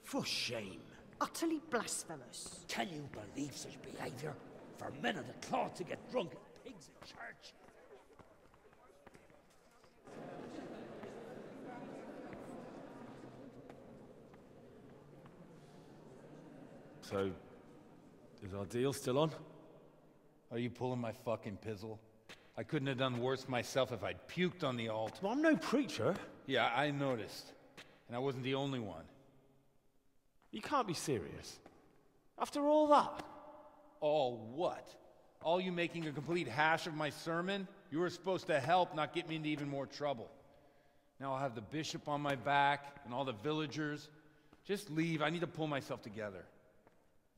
For shame. Utterly blasphemous. Can you believe such behavior? For men of the cloth to get drunk as pigs in church. So, is our deal still on? Are you pulling my fucking pizzle? I couldn't have done worse myself if I'd puked on the altar. Well, I'm no preacher. Yeah, I noticed. And I wasn't the only one. You can't be serious. After all that? All what? All you making a complete hash of my sermon? You were supposed to help, not get me into even more trouble. Now I'll have the bishop on my back and all the villagers. Just leave. I need to pull myself together.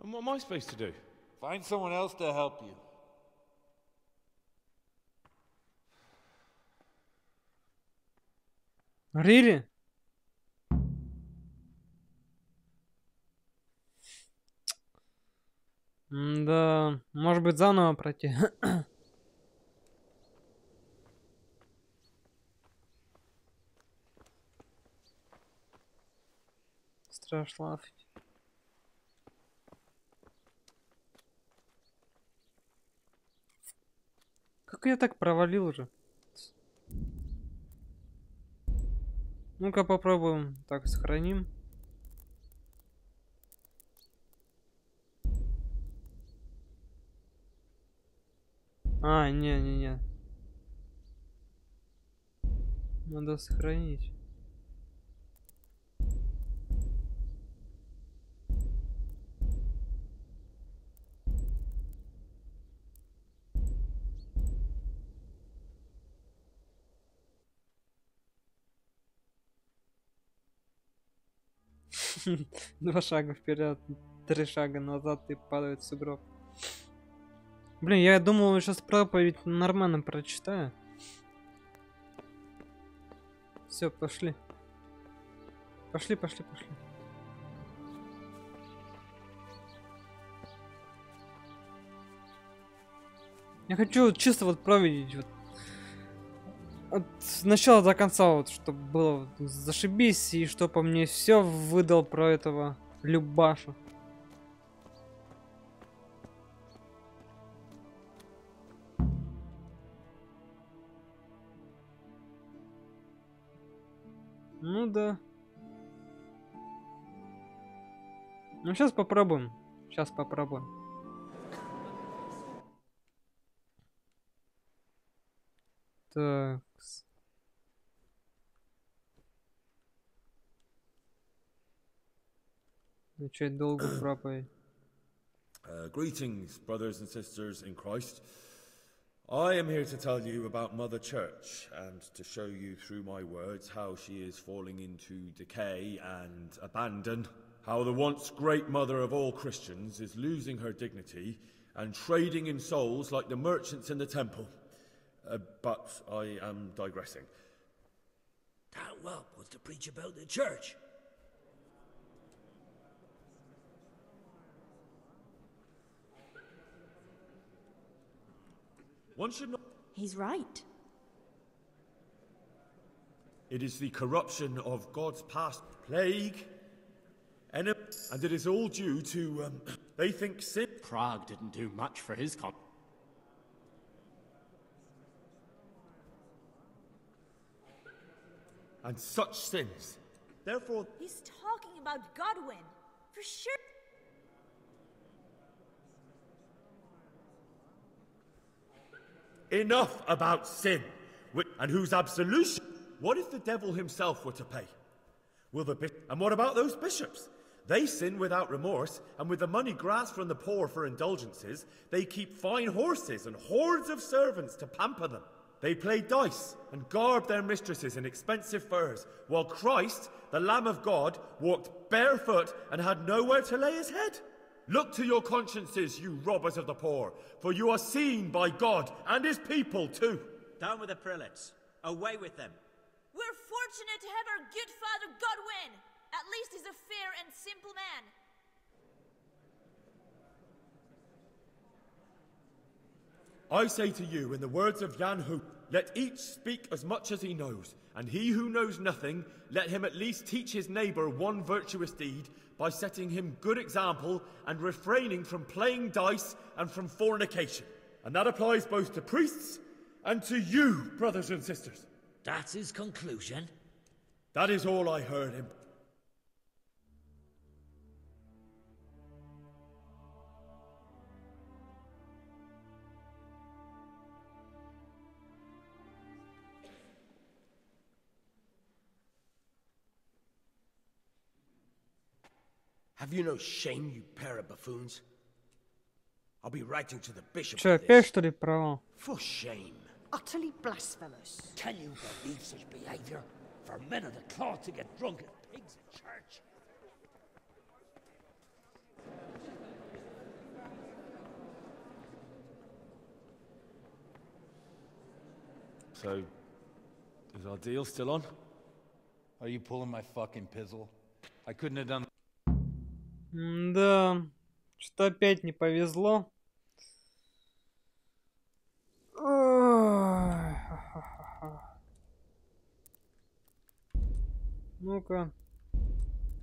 And what am I supposed to do? Find someone else to help you. Really? Да, может быть, заново пройти. Страшно. Как я так провалил уже? Ну-ка попробуем. Так, сохраним. А, не-не-не. Надо сохранить. Два шага вперед, 3 шага назад и падает в сугроб. Блин, я думал, сейчас проповедь нормально прочитаю. Все, пошли. Пошли. Я хочу чисто вот проверить вот от начала до конца, вот, чтобы было зашибись, и чтобы мне все выдал про этого Любаша. Ну да. Ну сейчас попробуем. Так. Начать долгую проповедь. Greetings, brothers and sisters in Christ. I am here to tell you about Mother Church and to show you through my words how she is falling into decay and abandon, how the once great mother of all Christians is losing her dignity and trading in souls like the merchants in the temple. But I am digressing. That whelp wants to preach about the church. One should not... He's right. It is the corruption of God's past plague, and it is all due to, they think sin... Prague didn't do much for his and such sins. Therefore... He's talking about Godwin, for sure. Enough about sin, and whose absolution? What if the devil himself were to pay? Will the and what about those bishops? They sin without remorse, and with the money grasped from the poor for indulgences, they keep fine horses and hordes of servants to pamper them. They play dice and garb their mistresses in expensive furs, while Christ, the Lamb of God, walked barefoot and had nowhere to lay his head. Look to your consciences, you robbers of the poor, for you are seen by God and his people too. Down with the prelates. Away with them. We're fortunate to have our good father Godwin. At least he's a fair and simple man. I say to you, in the words of Jan Hus, let each speak as much as he knows, and he who knows nothing, let him at least teach his neighbour one virtuous deed, by setting him good example and refraining from playing dice and from fornication. And that applies both to priests and to you, brothers and sisters. That's his conclusion? That is all I heard him. Have you no shame, you pair of buffoons? I'll be writing to the bishop. Че, опять что ли провал? For shame. Utterly blasphemous. Can you believe such behavior? For men of the cloth to get drunk as pigs in church. So, is our deal still on? Are you pulling my fucking pizzle? I couldn't have done. Да, что опять не повезло. Ну-ка.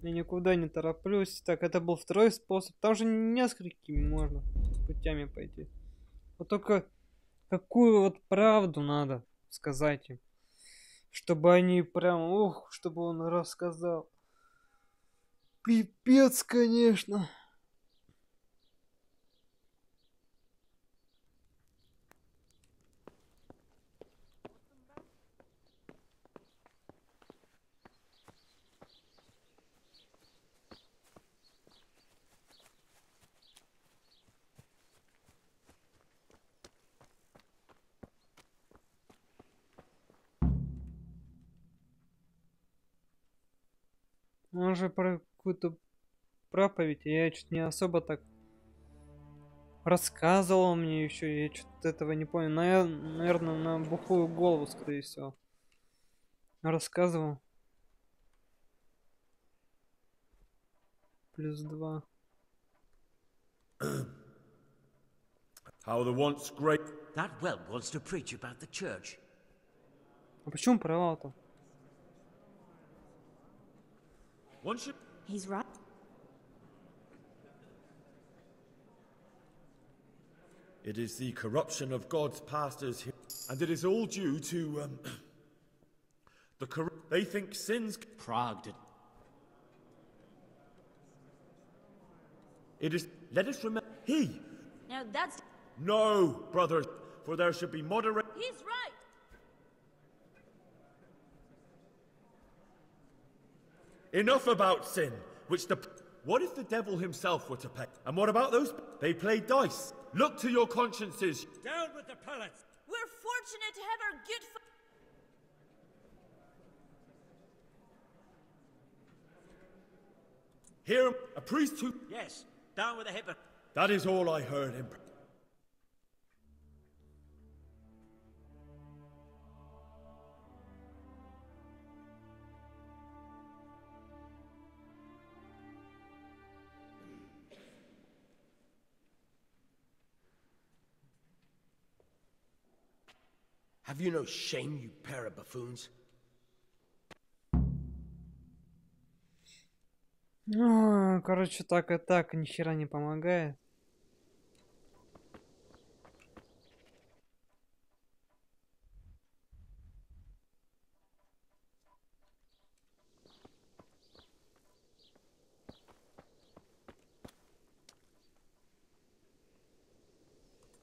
Я никуда не тороплюсь. Так, это был второй способ. Там же несколькими можно путями пойти. Вот только какую вот правду надо сказать им. Чтобы они прям, ух, чтобы он рассказал. Пипец, конечно. Он же про какую-то проповедь, я что-то не особо так рассказывал мне еще, я что-то этого не понял. Наверное, на бухую голову, скорее всего. Рассказывал. +2. How the once great... That whelp wants to preach about the church. А почему провал-то? He's right. It is the corruption of God's pastors here, and it is all due to they think sins. Prague did. It is. Let us remember. He. Now that's... No, brothers, for there should be moderate. He's right! Enough about sin, which the... What if the devil himself were to pay? And what about those? They play dice. Look to your consciences. Down with the pellets! We're fortunate to have our good Here, a priest who... Yes, down with the hypocrite. That is all I heard him. Have you no shame, you pair of buffoons? Ну, короче, так и так, ни хера не помогает.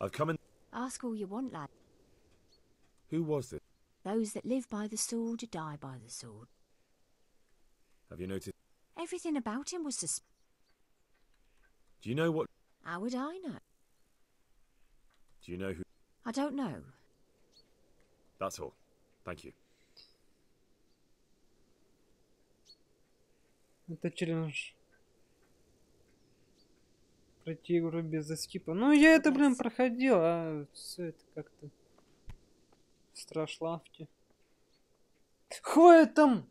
I've come in. Ask all you want, lad. Who was it? Those that live by the sword die by the sword. Have you noticed? Everything about him was Do you know what? How would I know? Do you know who? I don't know. That's all. Thank you. Это челлендж. Пройти игру без эскипа. Ну, я это, блин, проходил, а все это как-то в страшлавке. Хватит там!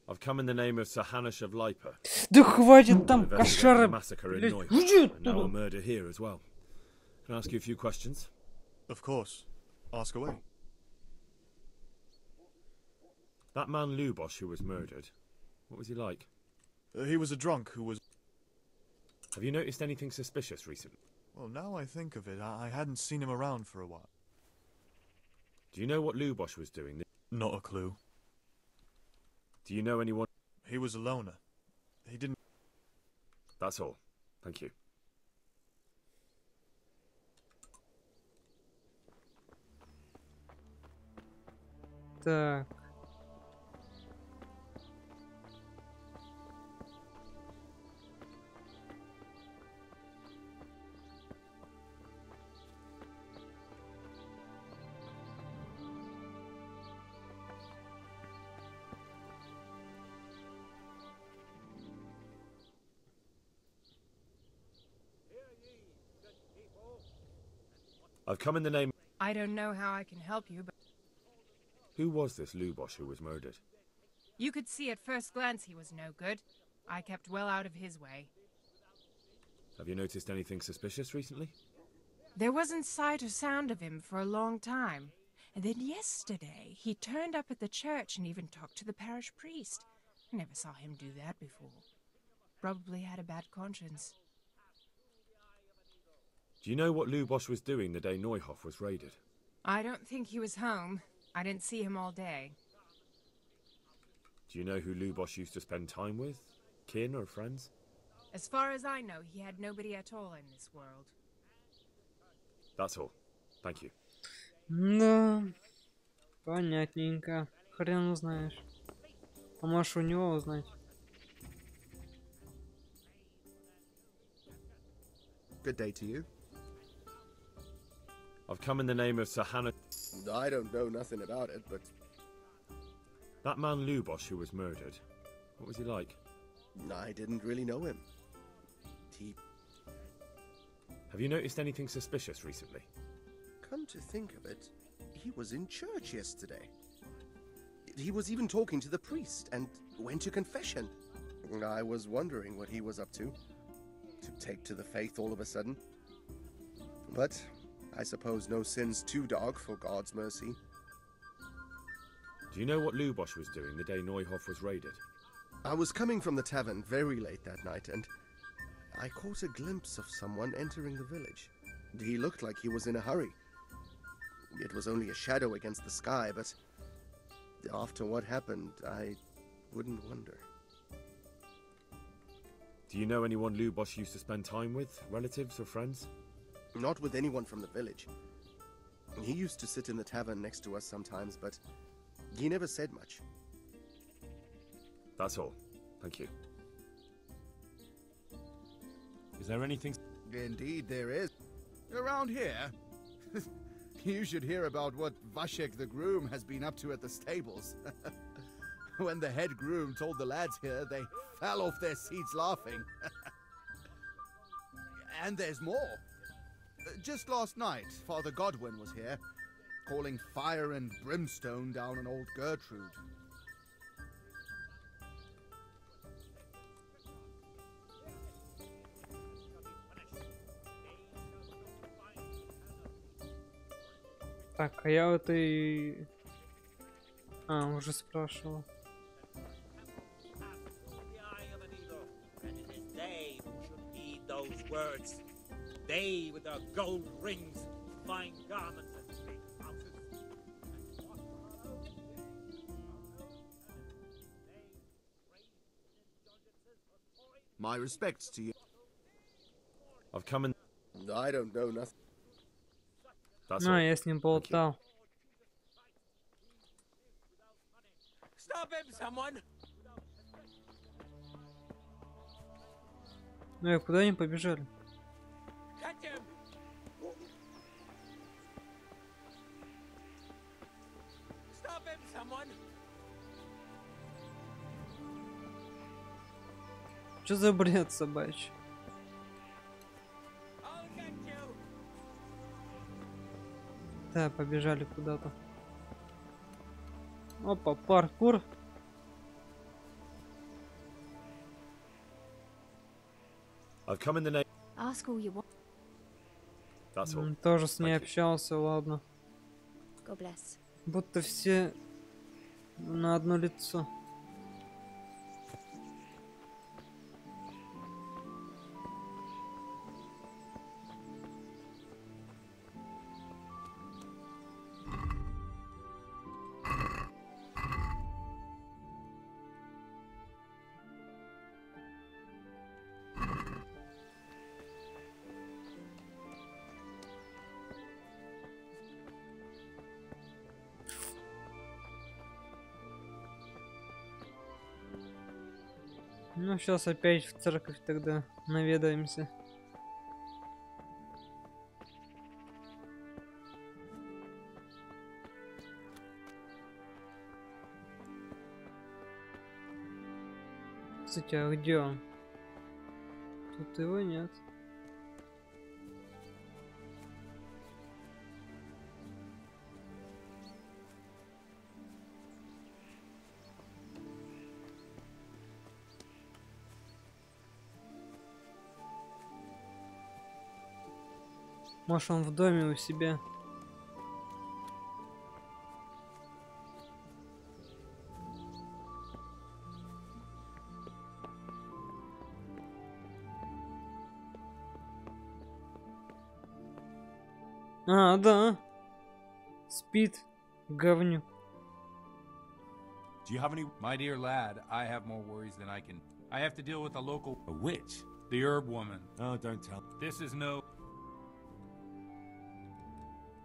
I've come in the name of Sir Hanush of Lipa. Да хватит там кошара! Now a murder here as well. Can I ask you a few questions? Of course. Ask away. That man Lubosh who was murdered, what was he like? He was a drunk who was... Have you noticed anything suspicious recently? Well, now I think of it, I hadn't seen him around for a while. Do you know what Lubosh was doing? Not a clue. Do you know anyone? He was a loner. He didn't... That's all. Thank you. Так. I've come in the name... I don't know how I can help you, but... Who was this Lubosh who was murdered? You could see at first glance he was no good. I kept well out of his way. Have you noticed anything suspicious recently? There wasn't sight or sound of him for a long time. And then yesterday, he turned up at the church and even talked to the parish priest. I never saw him do that before. Probably had a bad conscience. Do you know what Lubosh was doing the day Neuhoff was raided? I don't think he was home. I didn't see him all day. Do you know who Lubosh used to spend time with? Kin or friends? As far as I know, he had nobody at all in this world. That's all. Thank you. Да, понятненько. Хрен узнаешь. А можешь у него узнать. Good day to you. I've come in the name of Sir Hannah... I don't know nothing about it, but... That man Lubosh who was murdered, what was he like? I didn't really know him. He... Have you noticed anything suspicious recently? Come to think of it, he was in church yesterday. He was even talking to the priest and went to confession. I was wondering what he was up to take to the faith all of a sudden. But I suppose no sin's too dark for God's mercy. Do you know what Lubosh was doing the day Neuhoff was raided? I was coming from the tavern very late that night, and I caught a glimpse of someone entering the village. He looked like he was in a hurry. It was only a shadow against the sky, but after what happened, I wouldn't wonder. Do you know anyone Lubosh used to spend time with? Relatives or friends? Not with anyone from the village. He used to sit in the tavern next to us sometimes, but he never said much. That's all. Thank you. Is there anything... Indeed there is. Around here? You should hear about what Vashek the groom has been up to at the stables. When the head groom told the lads here, they fell off their seats laughing. And there's more. Just last night, Father Godwin was here, calling fire and brimstone down on old Gertrude. Так, а я вот и... А, уже спрашивал. They with their gold rings, fine garments, and big houses. My respects to you. I've come in... I don't know nothing. That's Ну, all. я с ним болтал. Stop him, someone! Ну и куда они побежали? Catch him! Stop him, someone! Что за бред собачий? I'll get you! Да, побежали куда-то. Опа, паркур. I've come in the name... Ask all you want. That's all. Тоже с ней общался, ладно. God bless. Будто все на одно лицо. Ну, сейчас опять в церковь тогда наведаемся. Кстати, а где он? Тут его нет. Может, он в доме у себя. А, да. Спит, говнюк. Do you have any... My dear lad, I have more worries than I can... I have to deal with a local... A witch? The herb woman. Oh, don't tell. This is no...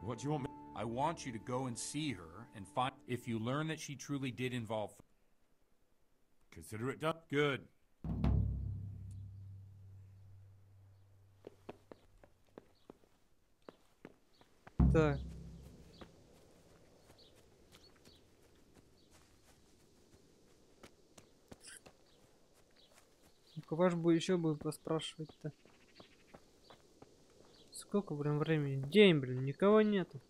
What do you want me... I want you to go and see her and find... If you learn that she truly did involve... Consider it done. Good. Так. Кого ж бы еще бы поспрашивать-то? Сколько, блин, времени? День, блин, никого нету.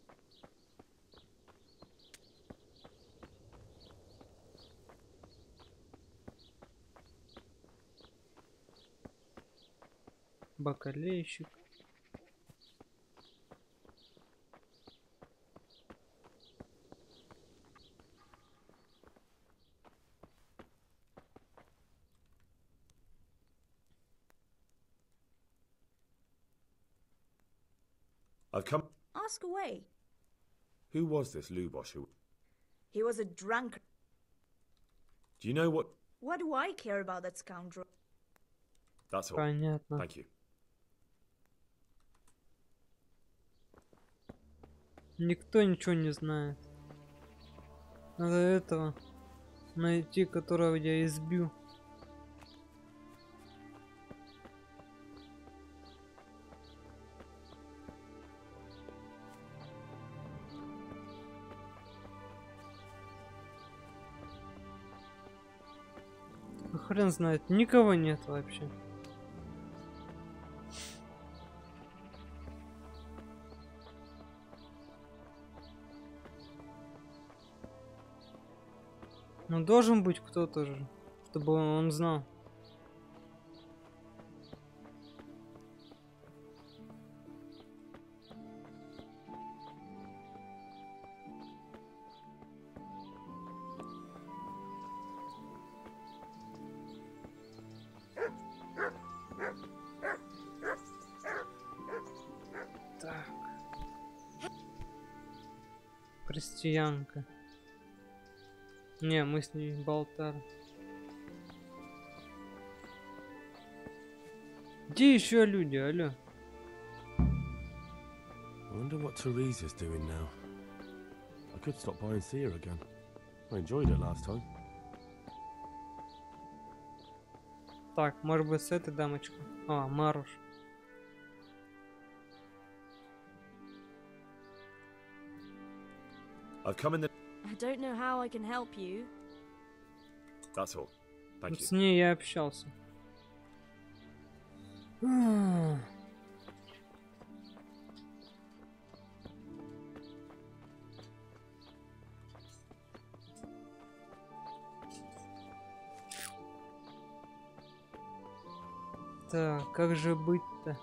Бакалейщик. I've come. Ask away. Who was this Lubosh who... He was a drunkard. Do you know what... What do I care about that scoundrel? That's all. Понятно. Thank you. Никто ничего не знает. Надо этого найти, которого я избил. Хрен знает, никого нет вообще. Ну должен быть кто-то же, чтобы он знал. Так. Крестьянка. Не, мы с ней болтали. Где еще люди, алло? I wonder what Teresa's doing now. I could stop by and see her again. I enjoyed it last time. Так, может быть, с этой дамочкой. А, Маруш. I've come in the... I don't know how I can help you. That's all. Thank Вот you. с ней я общался. Так, как же быть-то?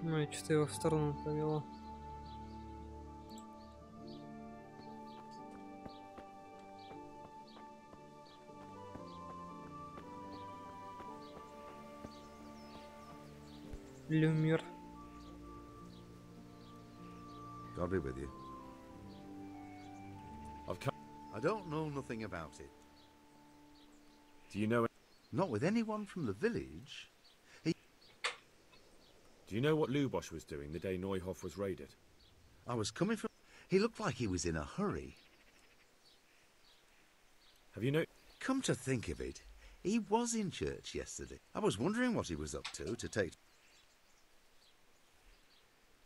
Ну, и что-то его в сторону повело. Люмир. God be with you. I've come... I don't know nothing about it. Do you know... Not with anyone from the village. Do you know what Lubosh was doing the day Neuhoff was raided? I was coming from... He looked like he was in a hurry. Have you know... Come to think of it, he was in church yesterday. I was wondering what he was up to take...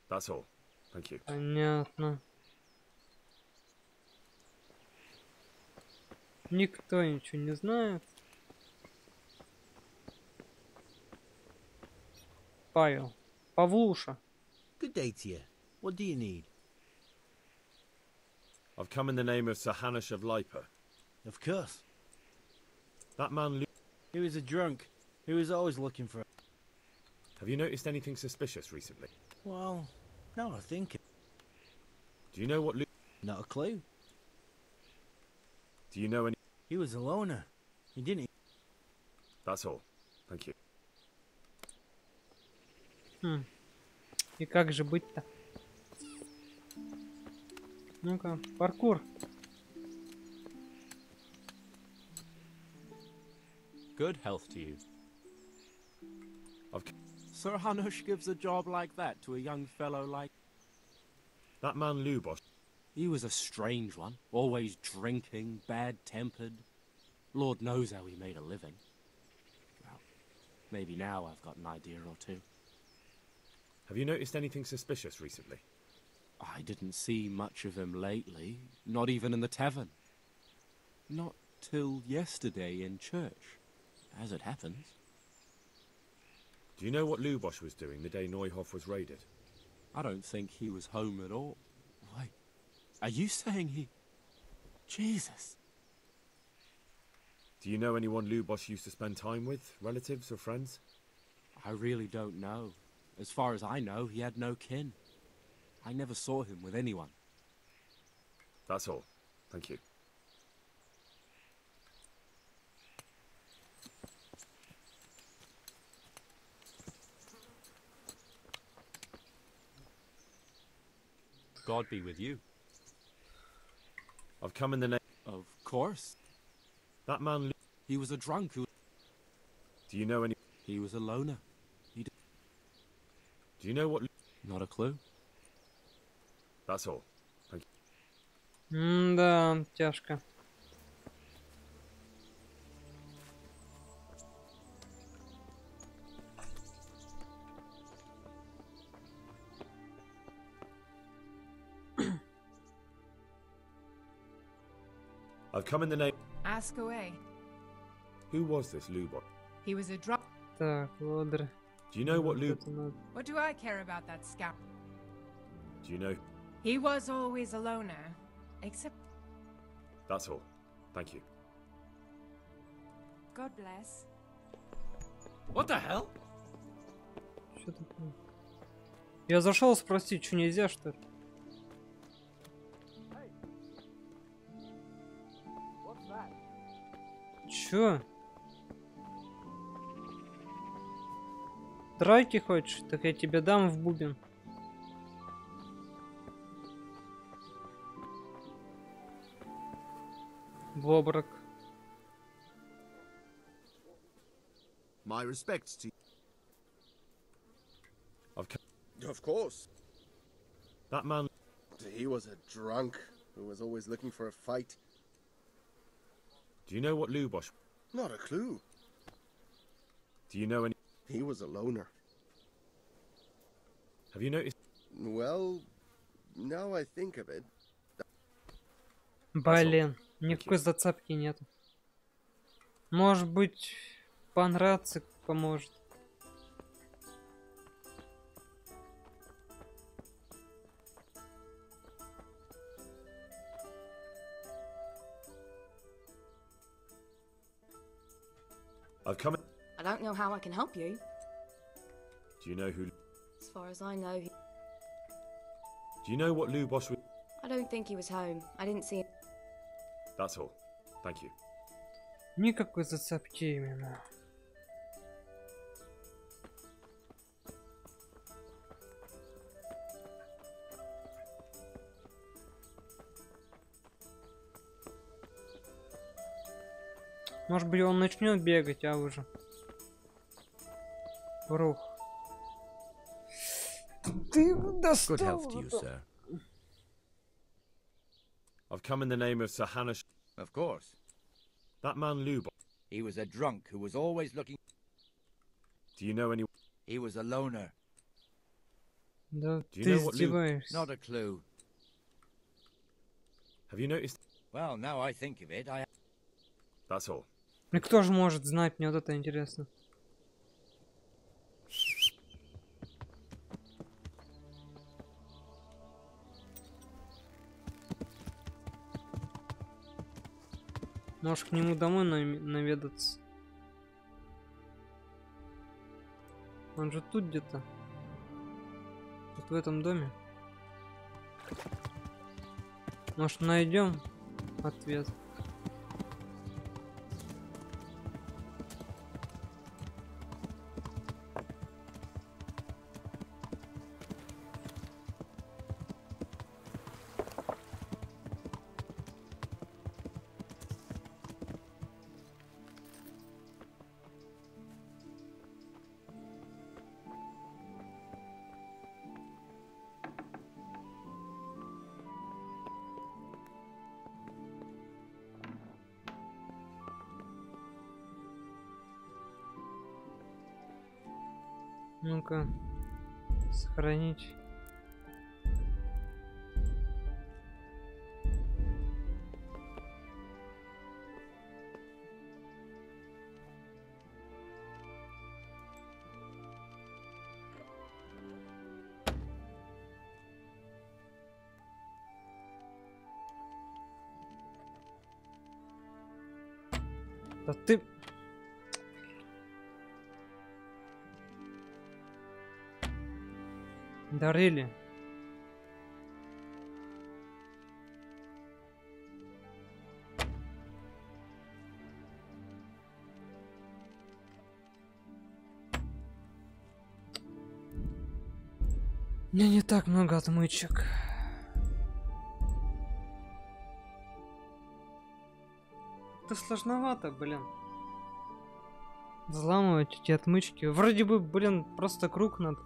That's all. Thank you. Понятно. Никто ничего не знает. Павел. Павлуша. Good day to you. What do you need? I've come in the name of Sir Hanush of Lipa. Of course. That man... He was a drunk who was always looking for... Have you noticed anything suspicious recently? Well, now I think... Do you know what Not a clue. Do you know any... He was a loner. He didn't... That's all. Thank you. И как же быть-то? Ну-ка, паркур. Good health to you. I've... Sir Hanush gives a job like that to a young fellow like... That man Lubosh. He was a strange one. Always drinking, bad-tempered. Lord knows how he made a living. Well, maybe now I've got an idea or two. Have you noticed anything suspicious recently? I didn't see much of him lately. Not even in the tavern. Not till yesterday in church, as it happens. Do you know what Lubosh was doing the day Neuhoff was raided? I don't think he was home at all. Wait, are you saying he... Jesus. Do you know anyone Lubosh used to spend time with? Relatives or friends? I really don't know. As far as I know, he had no kin. I never saw him with anyone. That's all. Thank you. God be with you. I've come in the name... Of course. That man... He was a drunk who... Do you know any... He was a loner. Do you know what... Not a clue. That's all. Thank you. Да, тяжко. I've come in the name... Ask away. Who was this Lubosh? He was a drunk. Так, Лодр. Do you know what What do I care about that scout? Do you know... He was always a loner. Except... That's all. Thank you. God bless. What the hell? Что такое? Я зашел спросить, что нельзя, что ли? Чё? Драки хочешь? Так я тебе дам в бубен. В обрак. My respects to you. Of course. That man... He was a drunk who was always looking for a fight. Do you know what Lubosh... Not a clue. Do you know any... He was a loner. Have you noticed... Well, now I think of it... Блин, никакой зацепки нет. Может быть, понравится, поможет. I've come... I don't know how I can help you. Do you know who... As far as I know, Do you know what Lubosh was... I don't think he was home. I didn't see him. That's all. Thank you. Никакой зацепки именно. Может быть, он начнет бегать, а уже. Рух. Ты достал. Good health to you, sir. I've come in the name of Sir Hanush. Of course. That man Lubosh. He was a drunk who was always looking... Do you know any... He was a loner. Да, Do you ты know what издеваешься. Not a clue. Have you noticed... Well, now I think of it, I... That's all. И кто же может знать, мне вот это интересно. Можешь к нему домой наведаться. Он же тут где-то. Вот в этом доме. Может, найдем ответ? Ну-ка, сохранить. Да ты... Дарили. У меня не так много отмычек. Это сложновато, блин. Взламывать эти отмычки. Вроде бы, блин, просто круг надо.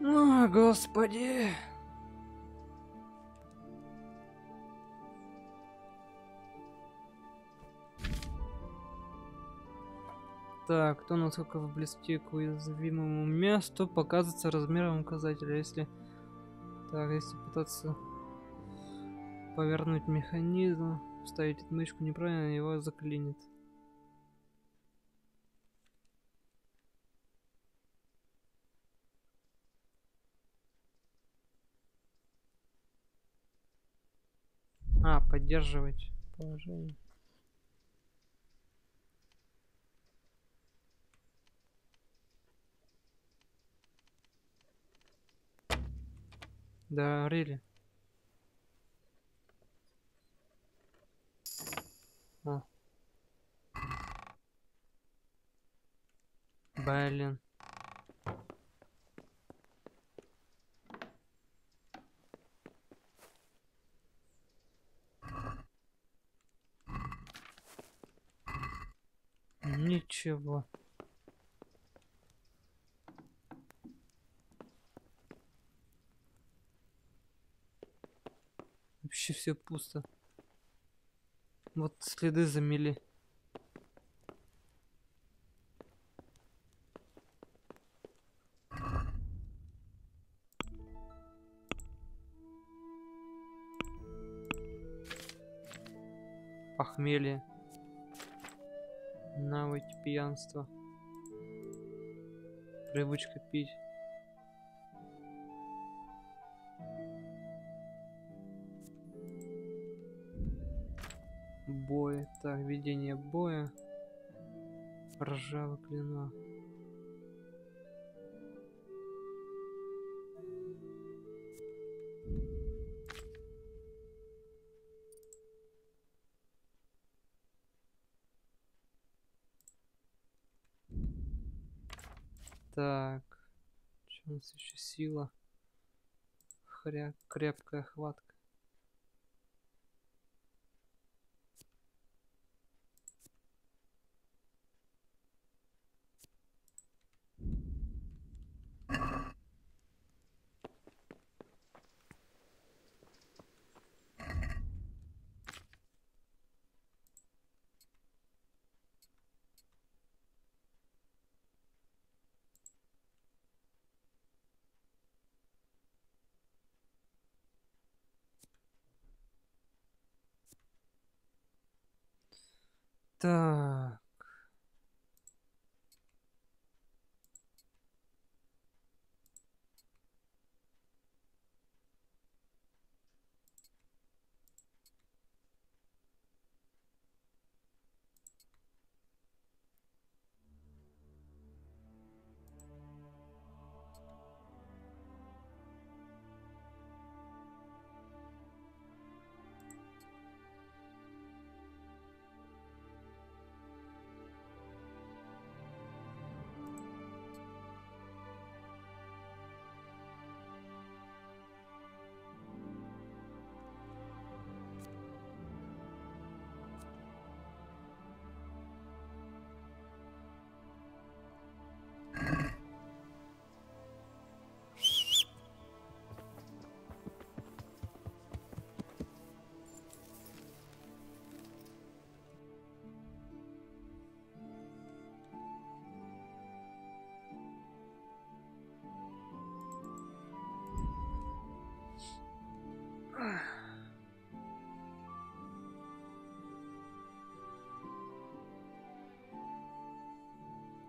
О, господи. Так, кто насколько вблизки к уязвимому месту, показывается размером указателя. Если... Так, если пытаться повернуть механизм, вставить отмычку неправильно, его заклинит. А, поддерживать положение. Да, really. А. Блин. Ничего. Вообще все пусто. Вот следы замели. Похмелье. Навыки пьянства. Привычка пить. Бой. Так, ведение боя. Ржавый клинок. Так. Что у нас еще? Сила. Крепкая хватка. Так.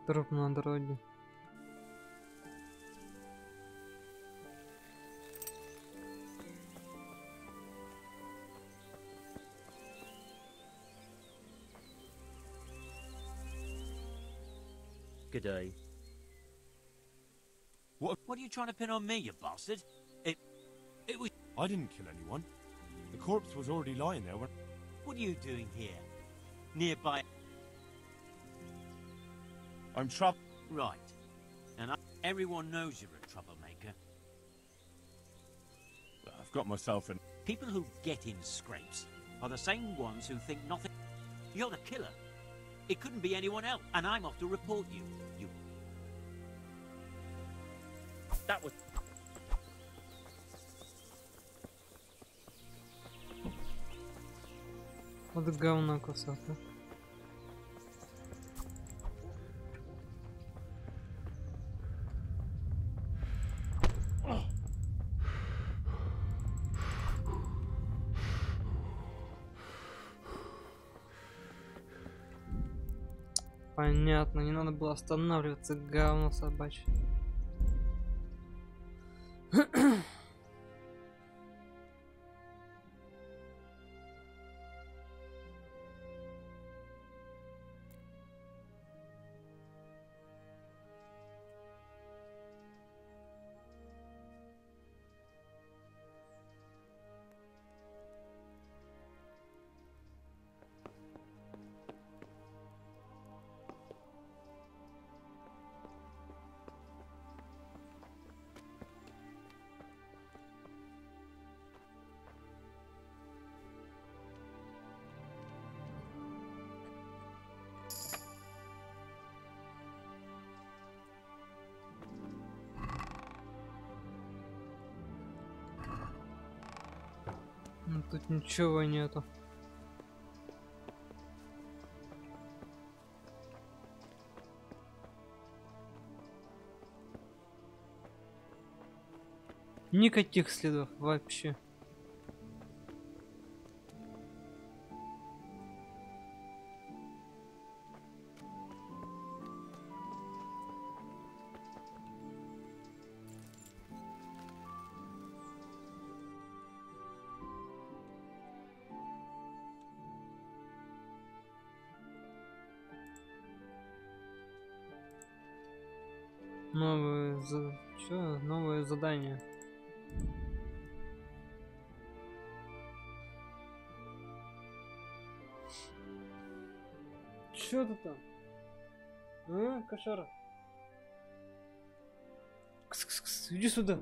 Труп на дороге. Good day. What are you trying to pin on me, you bastard? It was... I didn't kill anyone. The corpse was already lying there when... What are you doing here? Nearby... I'm trouble... Right. And everyone knows you're a troublemaker. I've got myself in... People who get in scrapes are the same ones who think nothing... You're the killer. It couldn't be anyone else. And I'm off to report you. That was... Вот говно кусок-то. Понятно, не надо было останавливаться, говно собачье. Ну, тут ничего нету. Никаких следов вообще. Новое задание. Чё ты там? А, кошара? Кс-кс-кс, иди сюда.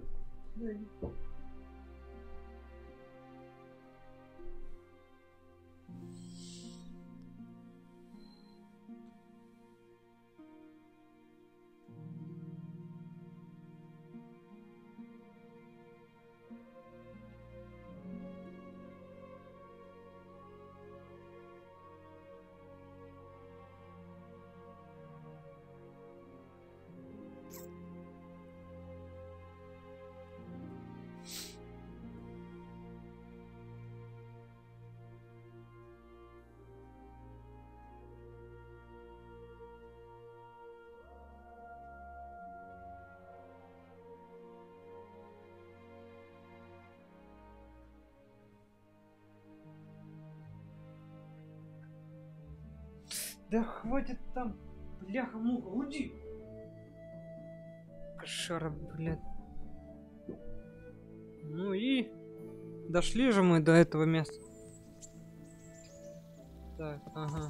Да хватит там, бляха-муха, уйди! Кошара, блядь. Ну и... Дошли же мы до этого места. Так, ага.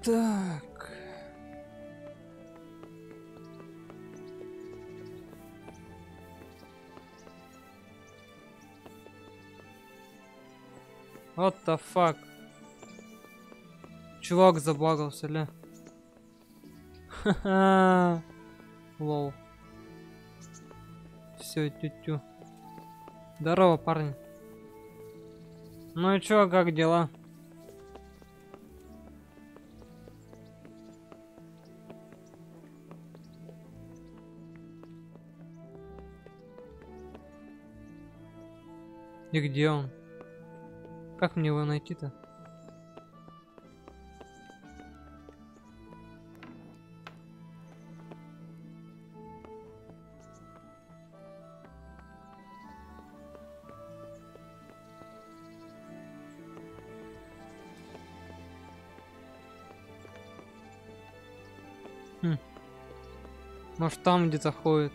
Так. What the fuck? Чувак заблагался, ля. Ха-ха. Лол. Все, тю-тю. Здорово, парни. Ну и чё, как дела? И где он? Как мне его найти-то? Может, там где-то ходит.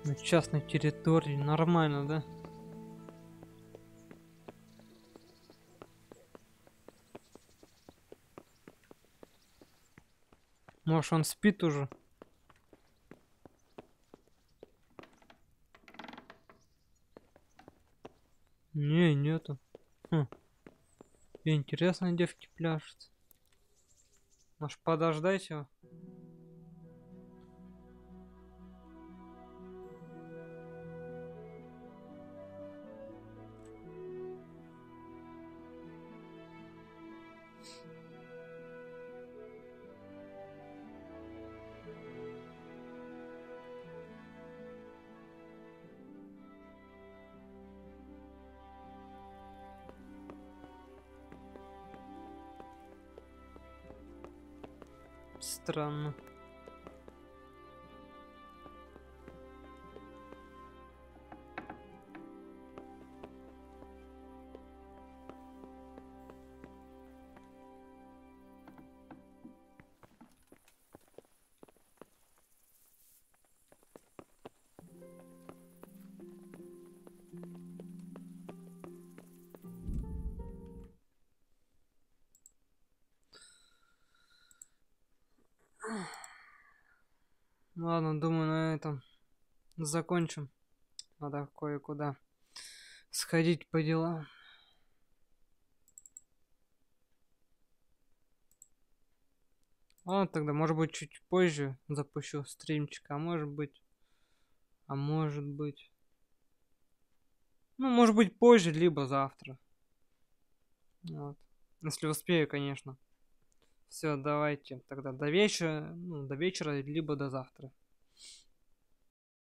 На частной территории. Нормально, да? Может, он спит уже? Не, нету. Интересно, девки пляшут. Может, подождать его? Странно. Ладно, думаю, на этом закончим. Надо кое-куда сходить по делам. Ладно, тогда, может быть, чуть позже запущу стримчик, а может быть... Ну, может быть, позже, либо завтра. Вот. Если успею, конечно. Все, давайте тогда до вечера, либо до завтра.